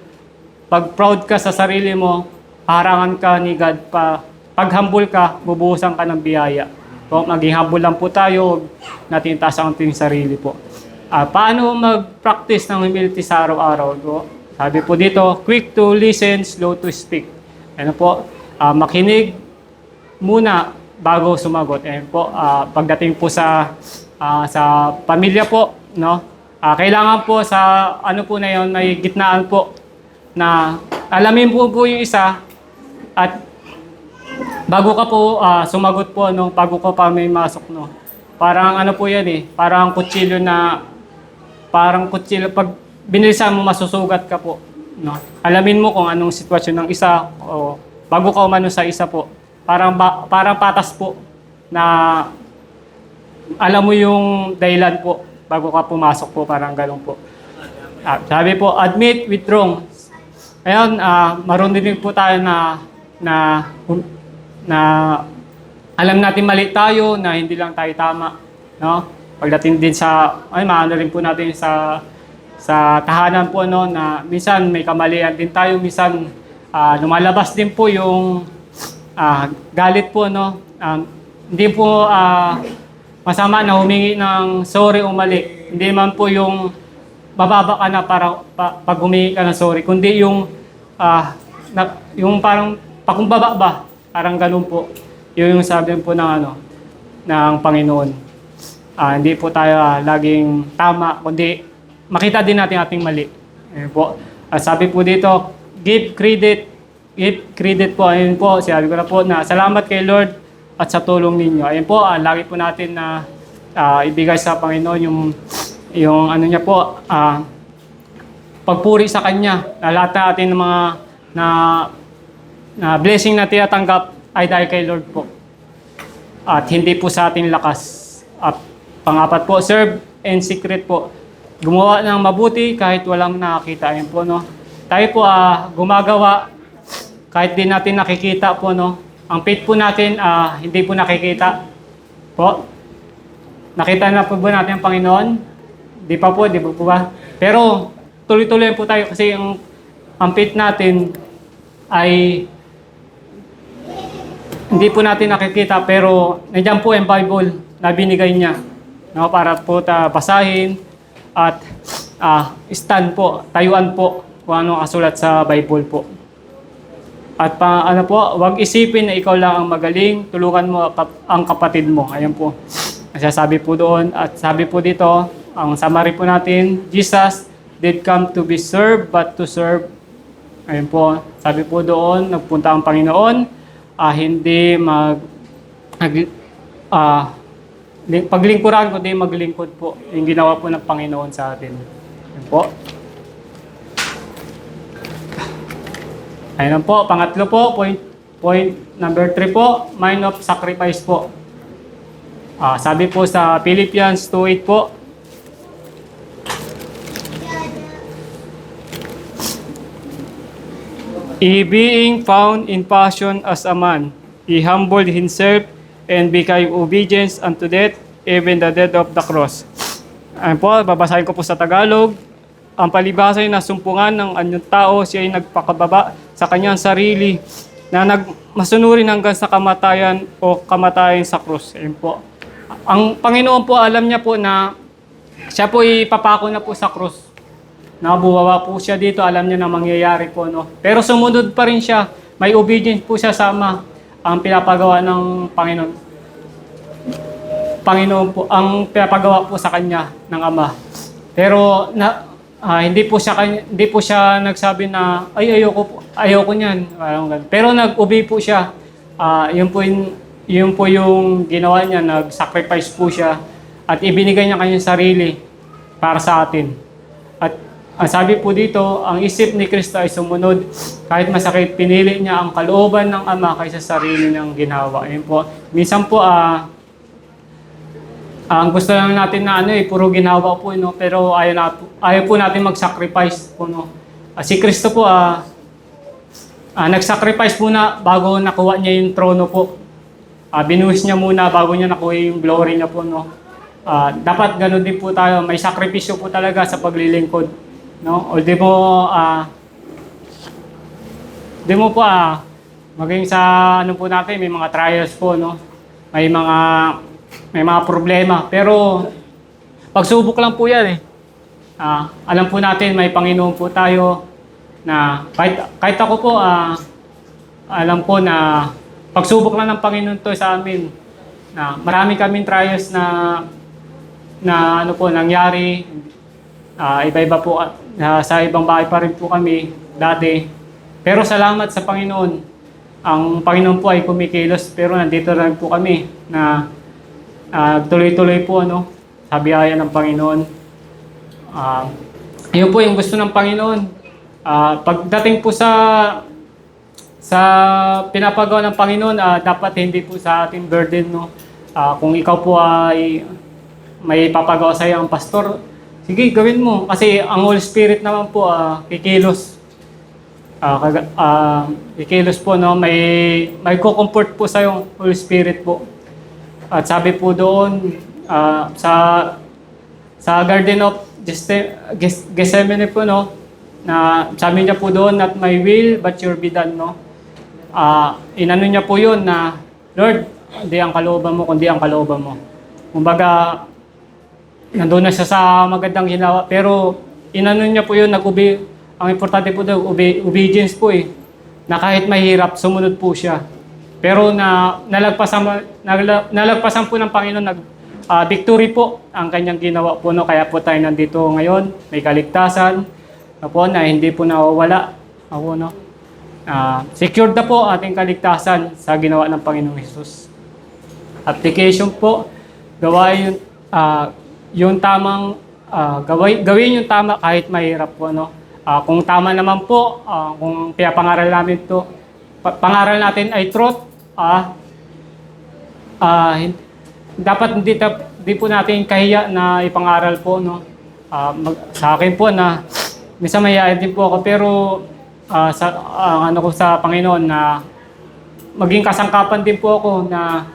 Pag proud ka sa sarili mo, harangan ka ni God pag humble ka, bubuhusan ka ng biyaya. So, maging humble lang po tayo, natin taas ang ating sarili po. Paano mag-practice ng humility sa araw-araw? Sabi po dito, quick to listen, slow to speak. Ano po, makinig muna bago sumagot. Ayan po, pagdating po sa pamilya po, no? Kailangan po sa po na yun, may gitnaan po na alamin po yung isa at bago ka po sumagot po, no, bago ka pa may masok, no. Parang po yan eh, parang kutsilyo pag binilisan mo masusugat ka po, no. Alamin mo kung anong sitwasyon ng isa o bago ka umano sa isa po. Parang patas po na alam mo yung dahilan po bago ka pumasok po, parang gano'n po. Sabi po, admit with wrong. Ayun, marunong din po tayo na alam natin mali tayo, na hindi lang tayo tama, no? Pagdating din maano rin po natin sa tahanan po, no, na minsan may kamalian din tayo, minsan lumalabas din po yung galit po, no? Hindi po masama na humingi ng sorry o mali. Hindi man po yung bababa ka na para pag humingi ka ng sorry, kundi yung parang pakumbaba ba. Parang ganun po. Yung sabi po ng Panginoon. Hindi po tayo laging tama, kundi makita din natin ating mali. Po. Sabi po dito, give credit po. Ayun po, sabi ko na po na salamat kay Lord at sa tulong ninyo. Ayun po, lagi po natin na ibigay sa Panginoon yung niya po, pagpuri sa Kanya. Lahat natin ng mga na blessing na tinatanggap ay dahil kay Lord po. At hindi po sa ating lakas. At pangapat po, serve and secret po. Gumawa ng mabuti kahit walang nakakita. Ayun po, no? Tayo po gumagawa kahit di natin nakikita po, no? Ang faith po natin hindi po nakikita po. Nakita na po ba natin ang Panginoon? Di pa po, di ba po ba? Pero tuloy-tuloy po tayo kasi ang faith natin ay hindi po natin nakikita pero nandiyan po yung Bible na binigay niya, no, para po basahin at stand po, tayuan po kung ano kasulat sa Bible po. At ano po, huwag isipin na ikaw lang ang magaling, tulungan mo ang kapatid mo. Ayan po. Sabi po doon at sabi po dito, ang summary po natin, Jesus did come to be served but to serve. Ayun po, sabi po doon, nagpunta ang Panginoon, hindi paglingkuran kundi maglingkod po. Yung ginawa po ng Panginoon sa atin. Ayun po. Ayun po, pangatlo po, point number 3 po, mind of sacrifice po. Sabi po sa Philippians 2:8 po, He being found in passion as a man, he humbled himself and became obedient unto death, even the death of the cross. Ayun po, babasahin ko po sa Tagalog. Ang palibhasa ay nasumpungan ng anyong tao, siya ay nagpakababa sa kanyang sarili na masunurin hanggang sa kamatayan o kamatayan sa krus. Ayun po. Ang Panginoon po, alam niya po na siya po ipapako na po sa krus. Nabuwawa po siya dito, alam niya na mangyayari po, no? Pero sumunod pa rin siya. May obedience po siya sa Ama, ang pinapagawa ng Panginoon. Panginoon po, ang pinapagawa po sa kanya ng Ama. Pero hindi po siya nagsabi na ayoko niyan. Pero nag-obey po siya. Yun po yung ginawa niya, nag-sacrifice po siya at ibinigay niya kanyang sarili para sa atin. At ang sabi po dito, ang isip ni Kristo ay sumunod. Kahit masakit, pinili niya ang kalooban ng Ama kaysa sarili niyang ginawa. Ayun po. Minsan po, ang gusto lang natin na puro ginawa po, no? Pero ayaw po natin mag-sacrifice po, no? Si Kristo po, nag-sacrifice muna bago nakuha niya yung trono po. Binuhis niya muna bago niya nakuha yung glory niya po, no? Dapat ganun din po tayo. May sakripisyo po talaga sa paglilingkod. No? O di mo po maging sa ano po natin, may mga trials po, no? May mga problema, pero pagsubok lang po 'yan alam po natin may Panginoon po tayo na kahit ako po alam po na pagsubok lang ng Panginoon to sa amin na marami kaming trials na ano po nangyari. Iba-iba po, sa ibang bahay pa rin po kami dati. Pero salamat sa Panginoon. Ang Panginoon po ay kumikilos, pero nandito rin po kami na tuloy-tuloy po, no? Sa biyaya ng Panginoon. Yun po yung gusto ng Panginoon. Pagdating po sa pinapagawa ng Panginoon, dapat hindi po sa ating burden, no? Kung ikaw po ay may papagawa sa iyo ang pastor, sige, gawin mo. Kasi ang Holy Spirit naman po, kikilos. Kikilos po, no? May co-comfort po sa yung Holy Spirit po. At sabi po doon, sa Garden of Gethsemane po, no? Na sabi niya po doon, not my will, but your be done, no? Inano niya po yun na, Lord, hindi ang kalooban mo, kundi ang kalooban mo. Kumbaga, nandun na siya sa magandang ginawa, pero inano niya po yun, ang importante po daw, obedience po na kahit mahirap, sumunod po siya. Pero nalagpasan po ng Panginoon, victory po ang kanyang ginawa po, no? Kaya po tayo nandito ngayon, may kaligtasan, po, na hindi po nawawala. No? Secured na po ating kaligtasan sa ginawa ng Panginoong Hesus. Application po, gawain yung tamang gawin yung tama kahit mahirap po, no? Kung tama naman po, kung pangaral pangaral natin ay truth, dapat hindi po natin kahiya na ipangaral po, no? Sa akin po na minsan mahihayin din po ako, pero ano ko sa Panginoon na maging kasangkapan din po ako na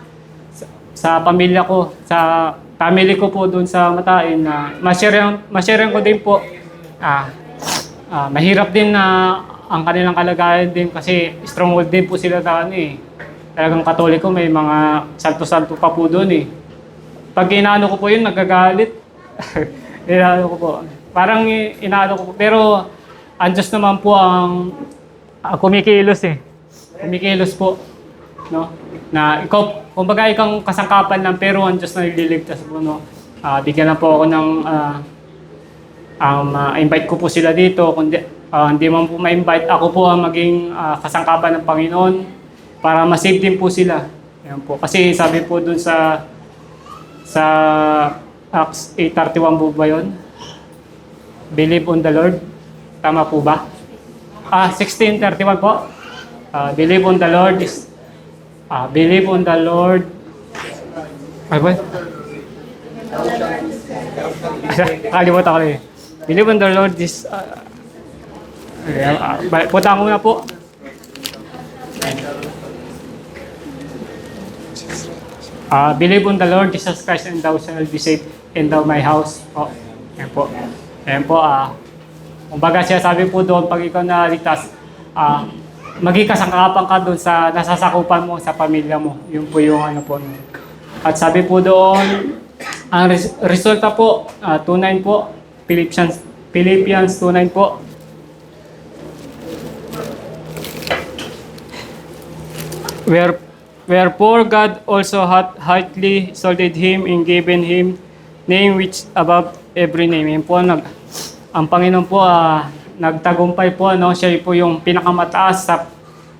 sa pamilya ko, sa family ko po doon sa Matain, na ma-share ko din po. Mahirap din na ang kanilang kalagayan din kasi stronghold din po sila na ano eh. Talagang Katoliko, may mga santo-santo pa po doon eh. Pag inaano ko po yun, nagagalit. Inaano ko po. Parang inaano ko po. Pero ang Diyos naman po ang kumikilos eh. Kumikilos po. No? Na ikaw, kumbaga ikaw kasangkapan lang, pero ang Diyos na nagliligtas po. No? Bigyan na po ako ng invite ko po sila dito. Kundi hindi man po ma-invite, ako po ang maging kasangkapan ng Panginoon para ma-save din po sila. Ayan po. Kasi sabi po dun sa Acts 8:31 po ba yun? Believe on the Lord. Tama po ba? 16:31 po. Believe on the Lord is believe on the Lord. Ay ba? Kalimutan ko rin. Believe on the Lord is punta ko muna po. Believe on the Lord Jesus Christ and thou shalt be saved and thou my house. Ayan po. Ayan po. Kumbaga siya sabi po doon, pag ikaw naligtas, maging kasangkapan ka doon sa nasasakupan mo sa pamilya mo. Yun po yung ano po. At sabi po doon, ang resulta po, 2:9 po, Philippians 2:9 po. Wherefore God also hath highly exalted him and given him name which above every name. Yan po, ang Panginoon po nagtagumpay po, no? Siya po yung pinakamataas sa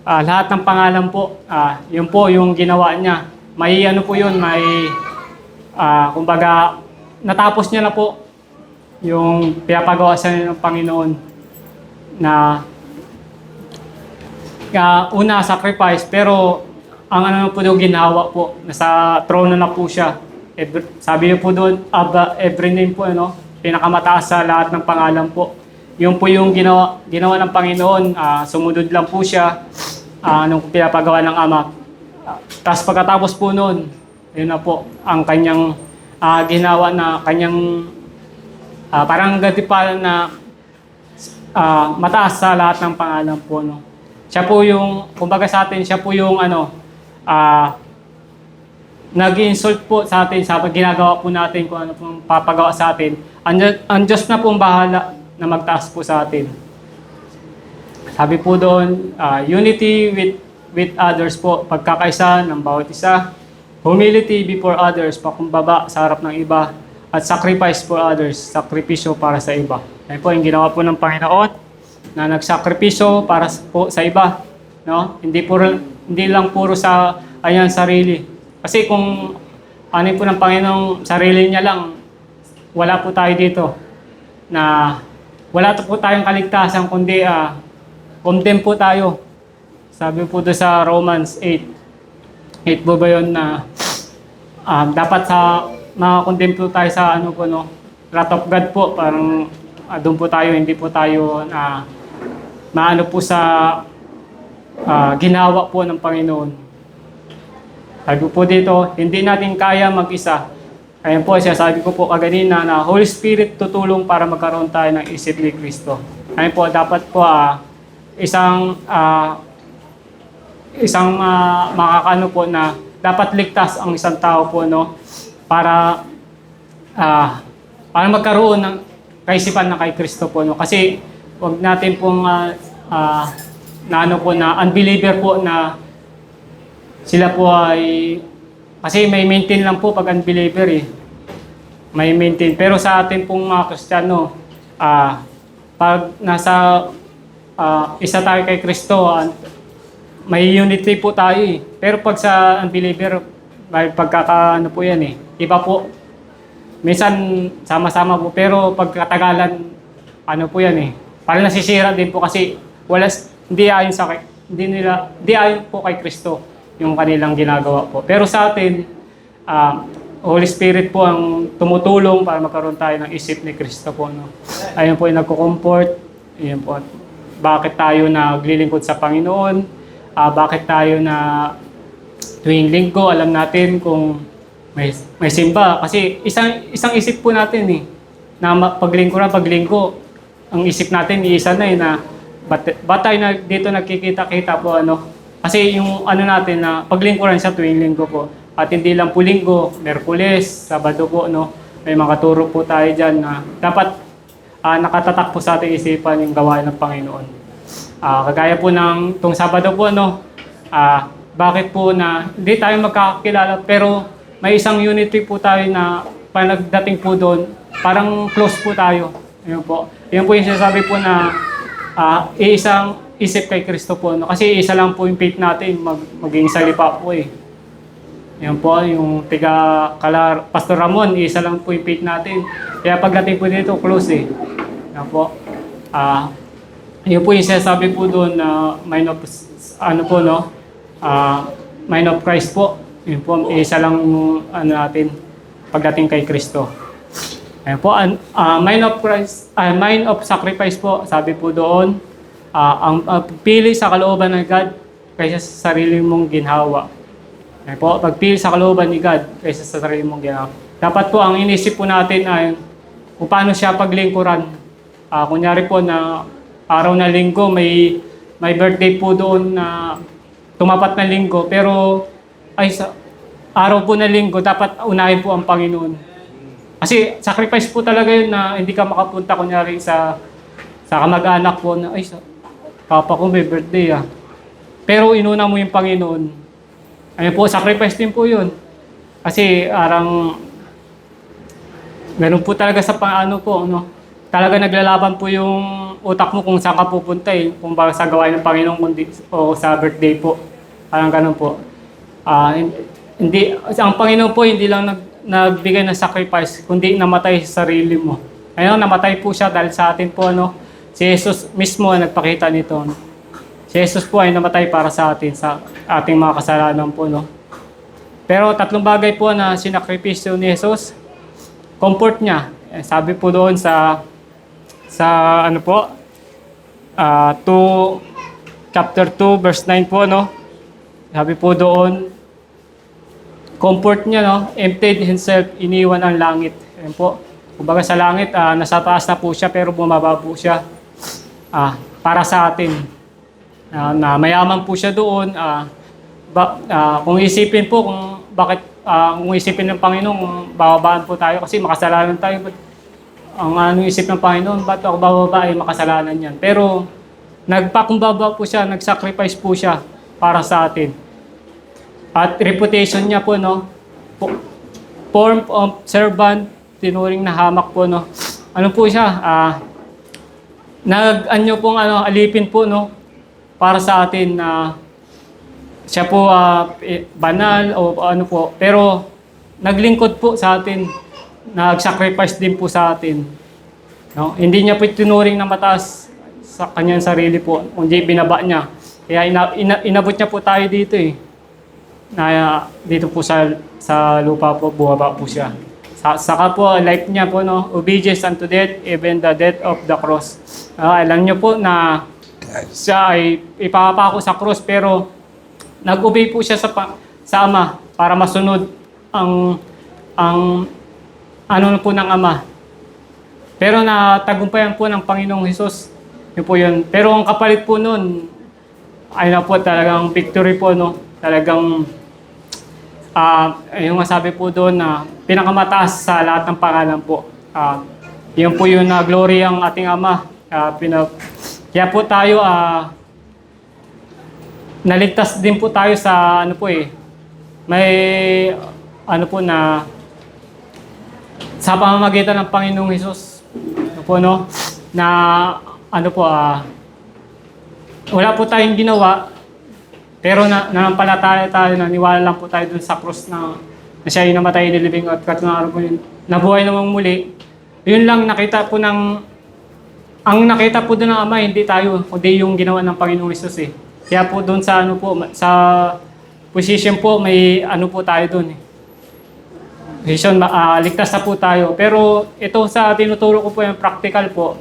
lahat ng pangalan po. Yun po yung ginawa niya. May ano po yun, may kumbaga natapos niya na po yung pinapagawa sa ng Panginoon na una sacrifice, pero ang ano po yung ginawa po, nasa trono na po siya. Sabi niyo po doon, every name po, ano, pinakamataas sa lahat ng pangalan po. Yun po yung ginawa ng Panginoon, sumunod lang po siya nung pinapagawa ng Ama. Tapos pagkatapos po noon, yun na po, ang kanyang ginawa na kanyang parang gatipalan na mataas sa lahat ng pangalan po, no. Siya po yung, kumbaga sa atin, siya po yung nag-insult po sa atin sa ginagawa po natin, kung ano pong papagawa sa atin. Ang Diyos na pong bahala na magtaas po sa atin. Sabi po doon, unity with others po, pagkakaisa ng bawat isa. Humility before others, pakumbaba sa harap ng iba. At sacrifice for others, sakripisyo para sa iba. Yan po yung ginawa po ng Panginoon na nagsakripisyo para po sa iba, no? Hindi lang puro sa ayan sarili. Kasi kung ano po ng Panginoong sarili niya lang, wala po tayo dito. Na wala po tayong kaligtasan, kundi condemn po tayo. Sabi po doon sa Romans 8 po ba yun na dapat sa ma-condemn po tayo sa ano po, no? Wrath of God po, parang doon po tayo, hindi po tayo maano po sa ginawa po ng Panginoon. Sabi po dito, hindi natin kaya mag-isa. Ayan po, siya sabi ko po kaganina na Holy Spirit tutulong para magkaroon tayo ng isip ni Kristo. Ayan po, dapat po isang makakano po na dapat ligtas ang isang tao po, no? Para magkaroon ng kaisipan na kay Kristo po, no? Kasi wag natin pong na unbeliever po na sila po ay, kasi may maintain lang po pag unbeliever eh. May maintain. Pero sa atin pong mga Kristiyano, pag nasa isa tayo kay Kristo, may unity po tayo eh. Pero pag sa unbeliever, may pagkakaano po yan eh. Iba po. Minsan sama-sama po, pero pagkatagalan, ano po yan eh. Parang nasisira din po kasi hindi ayon po kay Kristo yung kanilang ginagawa po. Pero sa atin, Holy Spirit po ang tumutulong para magkaroon tayo ng isip ni Kristo po. No? Ayun po yung nagko-comfort. Ayun po. Bakit tayo naglilingkod sa Panginoon? Bakit tayo na tuwing linggo, alam natin kung may simba. Kasi isang isip po natin eh. Na paglinggo, ang isip natin, iisa na eh na ba't tayo na dito nagkikita-kita po ano. Kasi yung ano natin na paglingkuran siya tuwing linggo po. At hindi lang po linggo, Merkules, Sabado po, no? May mga turo po tayo dyan na dapat nakatatak po sa ating isipan yung gawain ng Panginoon. Kagaya po ng itong Sabado po, no? Bakit po na hindi tayo magkakakilala pero may isang unity po tayo na panagdating po doon, parang close po tayo. Ayun po. Yun po yung sinasabi po na isang isip kay Kristo po. No? Kasi isa lang po yung faith natin, maging salipa po eh. Yan po, yung Pastor Ramon, isa lang po yung faith natin. Kaya pagdating po dito, close eh. Yan po. Yun po yung sinasabi po doon na mind of, mind of Christ po. Yun po, isa lang yung natin pagdating kay Kristo. Ayan po, mind of Christ, mind of sacrifice po, sabi po doon, ang pili sa kalooban ng God kaysa sa sarili mong ginhawa. Ayan po, pagpili sa kalooban ni God kaysa sa sarili mong ginhawa. Dapat po, ang inisip po natin ay kung paano siya paglingkuran. Kunyari po na araw na linggo, may birthday po doon na tumapat na linggo, pero sa araw po na linggo, dapat unahin po ang Panginoon. Kasi sacrifice po talaga yun na hindi ka makapunta kunyari sa kamag-anak po na papa ko may birthday Pero inuna mo yung Panginoon. Ayun po, sacrifice din po yun. Kasi ganun po talaga sa paano po, no? Talaga naglalaban po yung utak mo kung saan ka pupunta kung ba sa gawain ng Panginoon o sa birthday po. Parang ganun po. Ang Panginoon po hindi lang nagbigay ng sacrifice, kundi namatay sa sarili mo. Ayun, namatay po siya dahil sa atin po, no? Si Jesus mismo ang nagpakita nito, no? Si Jesus po ay namatay para sa atin, sa ating mga kasalanan po, no? Pero tatlong bagay po na sinakripisyo ni Jesus, comfort niya. Sabi po doon sa chapter 2, verse 9 po, no? Sabi po doon, comfort niya, no? Emptied himself, iniwan ang langit. Ayan po. Kumbaga sa langit, nasa taas na po siya pero bumaba po siya para sa atin. Na mayaman po siya doon. Kung isipin po kung isipin ng Panginoon, kung bababaan po tayo kasi makasalanan tayo. Ang isip ng Panginoon, ba't ako bababa ay makasalanan yan? Pero nagpakumbaba po siya, nag-sacrifice po siya para sa atin. At reputation niya po, no? Form of servant, tinuring na hamak po, no? Ano po siya? Alipin po, no? Para sa atin na siya po banal o ano po. Pero naglingkod po sa atin. Nag-sacrifice din po sa atin. No? Hindi niya po tinuring na mataas sa kanyang sarili po. Kundi binaba niya. Kaya inabot niya po tayo dito na dito po sa lupa po, buwaba po siya. Saka po, life niya po, no? Obedience unto death, even the death of the cross. Alam niyo po na siya ay ipapako sa cross, pero nag-obey po siya sa Ama para masunod ang po ng Ama. Pero natagumpayan po ng Panginoong Hesus. Yun po yun. Pero ang kapalit po nun, ay na po talagang victory po, no? Talagang yung masabi po doon na pinakamataas sa lahat ng pangalan po. Yun po yung glory ang ating Ama. Kaya po tayo naligtas din po tayo sa may sa pamamagitan ng Panginoong Hesus. No? Na wala po tayong ginawa. Pero nanampalataya tayo, naniwala lang po tayo dun sa cross na siya yung namatay, nilibing at katunaro po yun. Nabuhay namang muli. Yun lang nakita po ang nakita po dun ng Ama, hindi tayo, kundi yung ginawa ng Panginoong Hesus Kaya po dun sa sa position po, may po tayo dun ligtas na po tayo. Pero ito sa tinuturo ko po yung practical po,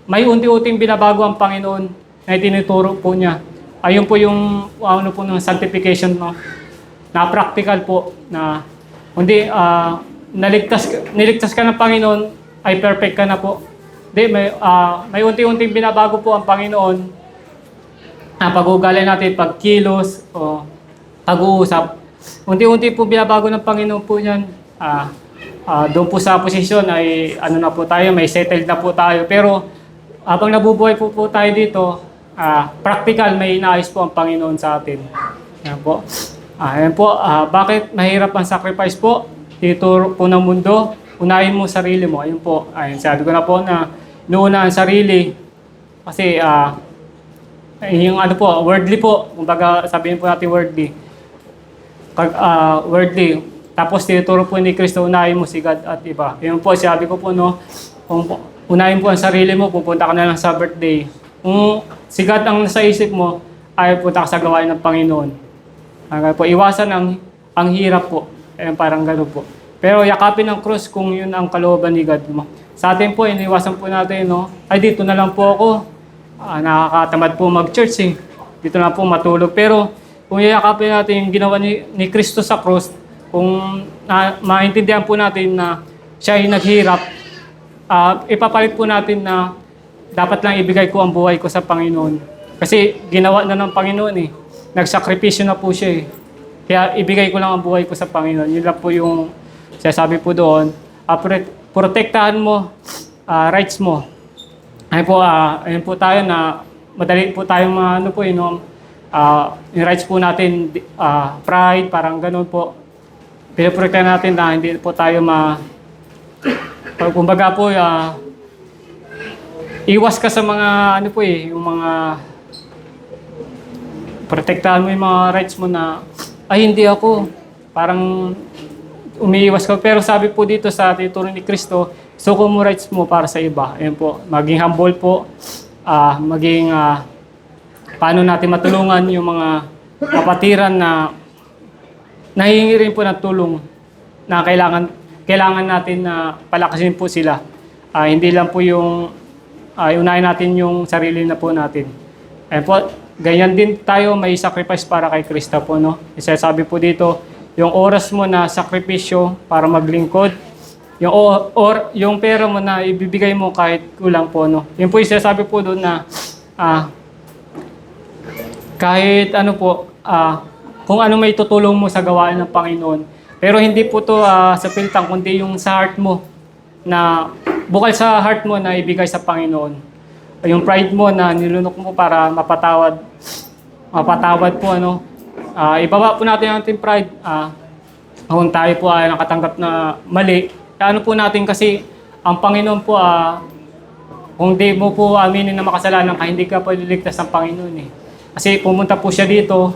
may unti-unting binabago ang Panginoon na itinuturo po niya. Ayun po yung ano po ng sanctification, no? Na practical po na hindi niligtas ka ng Panginoon ay perfect ka na po. Hindi, may unti-unting binabago po ang Panginoon na pag-uugali natin, pagkilos o pag-uusap. Unti-unti po binabago ng Panginoon po yan. Doon po sa posisyon ay ano na po tayo, may settled na po tayo. Pero habang nabubuhay po tayo dito, practical, may inaayos po ang Panginoon sa atin. Ayan po. Ayan po, bakit mahirap ang sacrifice po? Dito po ng mundo, unahin mo sarili mo. Ayun po, ayun, sabi ko na po na inuuna ang sarili. Kasi yung ano po, worldly po. Kumbaga sabihin po natin worldly. Worldly. Tapos tinuturo po ni Kristo, unahin mo si God at iba. Ayun po, sabi ko po, no, kung unahin po ang sarili mo, pupunta ka na lang sa birthday. Kung si God ang nasa isip mo, ay punta ka sa gawain ng Panginoon. Po, iwasan ang hirap po. Ayan, parang gano'n po. Pero yakapin ang cross kung yun ang kalooban ni God mo. Sa atin po, iniwasan po natin, no? Ay, dito na lang po ako. Nakakatamad po mag-church, eh. Dito na po matulog. Pero kung yakapin natin yung ginawa ni Kristo sa cross, kung maintindihan po natin na siya ay naghirap, ipapalit po natin na dapat lang ibigay ko ang buhay ko sa Panginoon. Kasi ginawa na ng Panginoon, eh. Nagsakripisyo na po siya, eh. Kaya ibigay ko lang ang buhay ko sa Panginoon. Yun lang po yung sasabi po doon. Protektahan mo rights mo. Ayun po tayo na madali po tayong ano po, yung rights po natin, pride, parang ganun po. Pinaprotektahan natin na hindi po tayo kumbaga po, iwas ka sa mga ano po, yung mga protektahan mo yung mga rights mo na ay hindi ako, parang umiiwas ka. Pero sabi po dito sa tinuturo ni Kristo, suko mo rights mo para sa iba. Ayun po, maging humble po, maging paano natin matulungan yung mga kapatiran na nahihingi rin po ng tulong na kailangan natin na palakasin po sila. Hindi lang po yung unahin natin yung sarili na po natin. Ayun po, ganyan din tayo may sacrifice para kay Kristo po, no? Isasabi po dito, yung oras mo na sakripisyo para maglingkod, yung pera mo na ibibigay mo kahit kulang po, no? Yun po yung sinasabi po doon na kahit ano po, kung ano may tutulong mo sa gawain ng Panginoon. Pero hindi po to sa piltang, kundi yung sa heart mo, na bukal sa heart mo na ibigay sa Panginoon. Yung pride mo na nilunok mo para mapatawad po, ano. Ibaba po natin ang ating pride. Kung tayo po ay nakatanggap na mali, ano po natin kasi ang Panginoon po, kung di mo po aminin na makasalanan ka, hindi ka po liligtas ng Panginoon, eh. Kasi pumunta po siya dito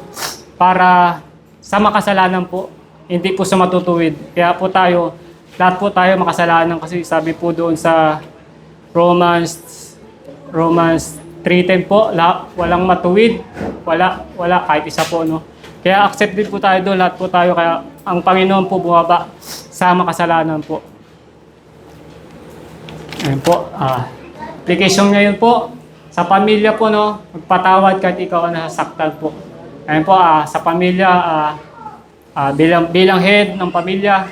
para sa makasalanan po, hindi po sa matutuwid. Kaya po lahat po tayo makasalanan kasi sabi po doon sa Romans 3:10 po, walang matuwid, wala kahit isa po, no. Kaya accepted po tayo doon, lahat po tayo, kaya ang Panginoon po bumaba sa makasalanan po. Ayun po, application ngayon po sa pamilya po, no, magpatawad kahit ikaw ang nasasaktan po. Ayun po, sa pamilya, bilang head ng pamilya,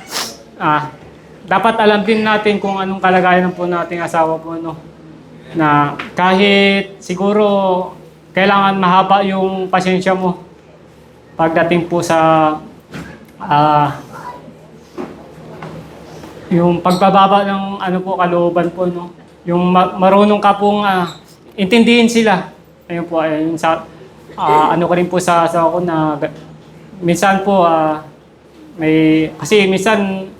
dapat alam din natin kung anong kalagayan po nating asawa po, no. Na kahit siguro kailangan mahaba yung pasensya mo pagdating po sa yung pagbababa ng ano po kalooban po, no. Yung marunong ka pong intindihin sila. Ayun po, ayun sa ano ko rin po sa ako na minsan po kasi minsan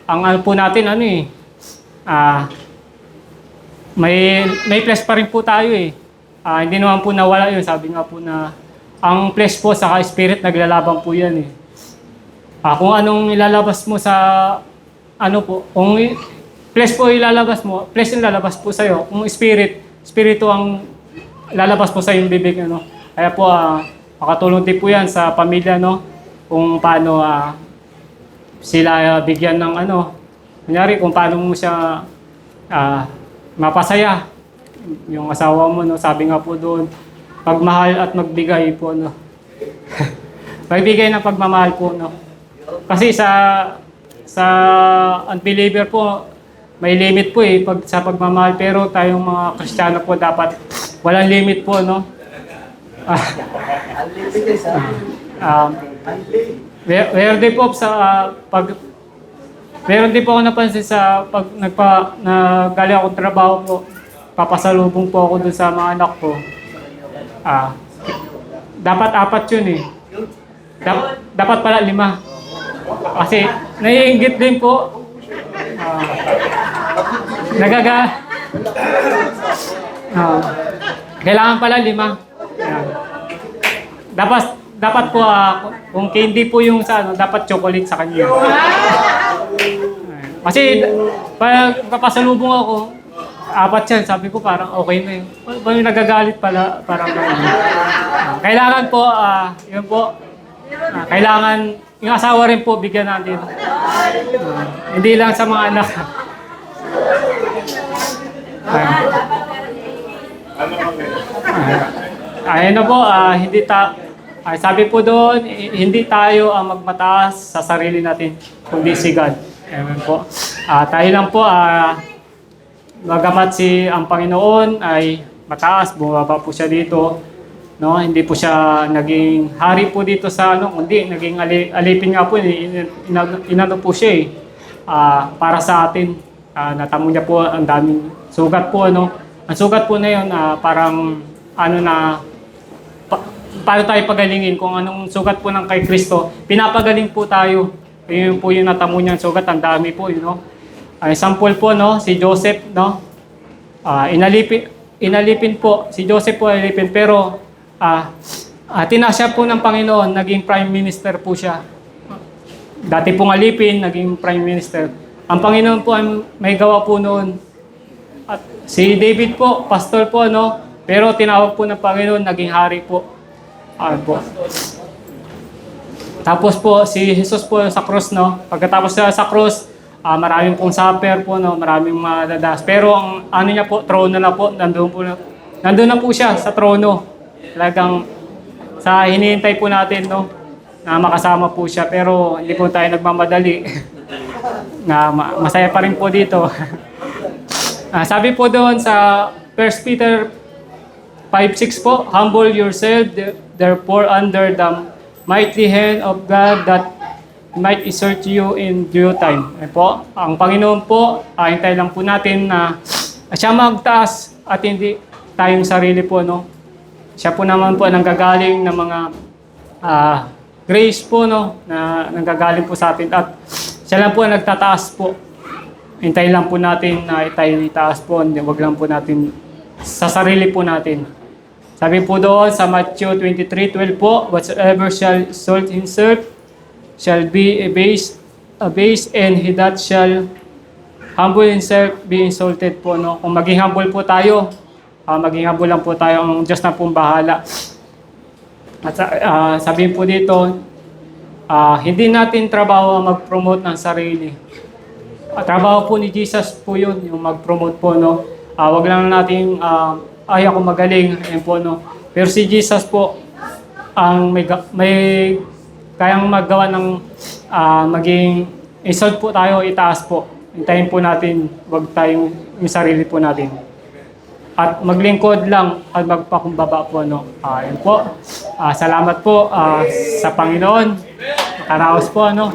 ang ano po natin may flesh pa rin po tayo, eh. Hindi naman po nawala yun. Sabi nga po na ang flesh po sa spirit naglalaban po yan, eh. Kung anong ilalabas mo sa ano po, kung flesh po ilalabas mo, flesh yung lalabas po sa'yo. Kung spirito ang lalabas po sa yung bibig, ano. Kaya po makatulong din po yan sa pamilya, no, kung paano sila bigyan ng ano, kunyari kung paano mo siya mapasaya. Yung asawa mo, no, sabi nga po doon, pagmahal at magbigay po, no. Magbigay ng pagmamahal po, no. Kasi sa unbeliever po, may limit po sa pagmamahal, pero tayong mga Kristiyano po dapat walang limit po, no. Meron din po meron din po ako napansin sa pag nagaling akong trabaho po, papasalubong po ako dun sa mga anak ko. Dapat 4 yun eh. Dapat pala 5. Kasi naiinggit din po. Kailangan pala 5. Ayan. Dapat po kung candy po yung sa ano, dapat chocolate sa kanya. Kasi pag papasalubong ako, 4 yan, sabi ko parang okay na yun. Pag nagagalit pala, parang kailangan po, yun po, kailangan, yung asawa rin po, bigyan natin. Hindi lang sa mga anak. Ayun na po, sabi po doon, hindi tayo ang magmataas sa sarili natin, kundi si God. Ayun po. Tayo lang po, bagamat ang Panginoon ay mataas, bumaba po siya dito, no? Hindi po siya naging hari po dito sa ano, kundi naging alipin nga po, inano po siya para sa atin. Natamo niya po ang daming sugat po, no? Ang sugat po na yun, parang ano na, paano tayo pagalingin kung anong sugat po ng kay Kristo, pinapagaling po tayo. Yun po yung natamo niyang sugat, ang dami po, you know? Sample po, no, si Joseph, no? Inalipin po, si Joseph po inalipin, pero tinasya po ng Panginoon, naging prime minister po siya. Dati pong alipin, naging prime minister. Ang Panginoon po ay may gawa po noon. At si David po, pastor po, no? Pero tinawag po ng Panginoon, naging hari po. Po. Tapos po, si Jesus po sa krus, no? Pagkatapos sa krus, maraming pong supper po, no? Maraming madadas. Pero ang ano niya po, trono na po, nandun na po siya sa trono. Talagang sa hinihintay po natin, no? Na makasama po siya. Pero hindi po tayo nagmamadali. Na masaya pa rin po dito. Sabi po doon sa 1 Peter 5:6 po, humble yourself therefore under the mighty hand of God that might exert you in due time. Po, ang Panginoon po, hintay lang po natin na siya magtaas at hindi tayong sarili po, no? Siya po naman po nanggagaling ng mga grace po, no, na nanggagaling po sa atin at siya lang po nagtataas po. Hintay lang po natin na tayo itaas po, wag lang po natin sa sarili po natin. Sabi po doon sa Matthew 23:12 po, whatsoever shall exalt himself shall be abased, and he that shall humble himself be exalted po, no? Kung maging humble po tayo, maging humble lang po tayo, ang Diyos na pong bahala. At sabihin po dito, hindi natin trabaho mag-promote ng sarili. Trabaho po ni Jesus po yun, yung mag-promote po, no? Wag lang natin ay ako magaling, ayun po, no? Pero si Jesus po ang may kayang maggawa ng maging exalt po tayo, itaas po. Hintayin po natin, wag tayong yung sarili po natin. At maglingkod lang at magpakumbaba po, no? Ayun po. Salamat po sa Panginoon. Nakaraos po, ano?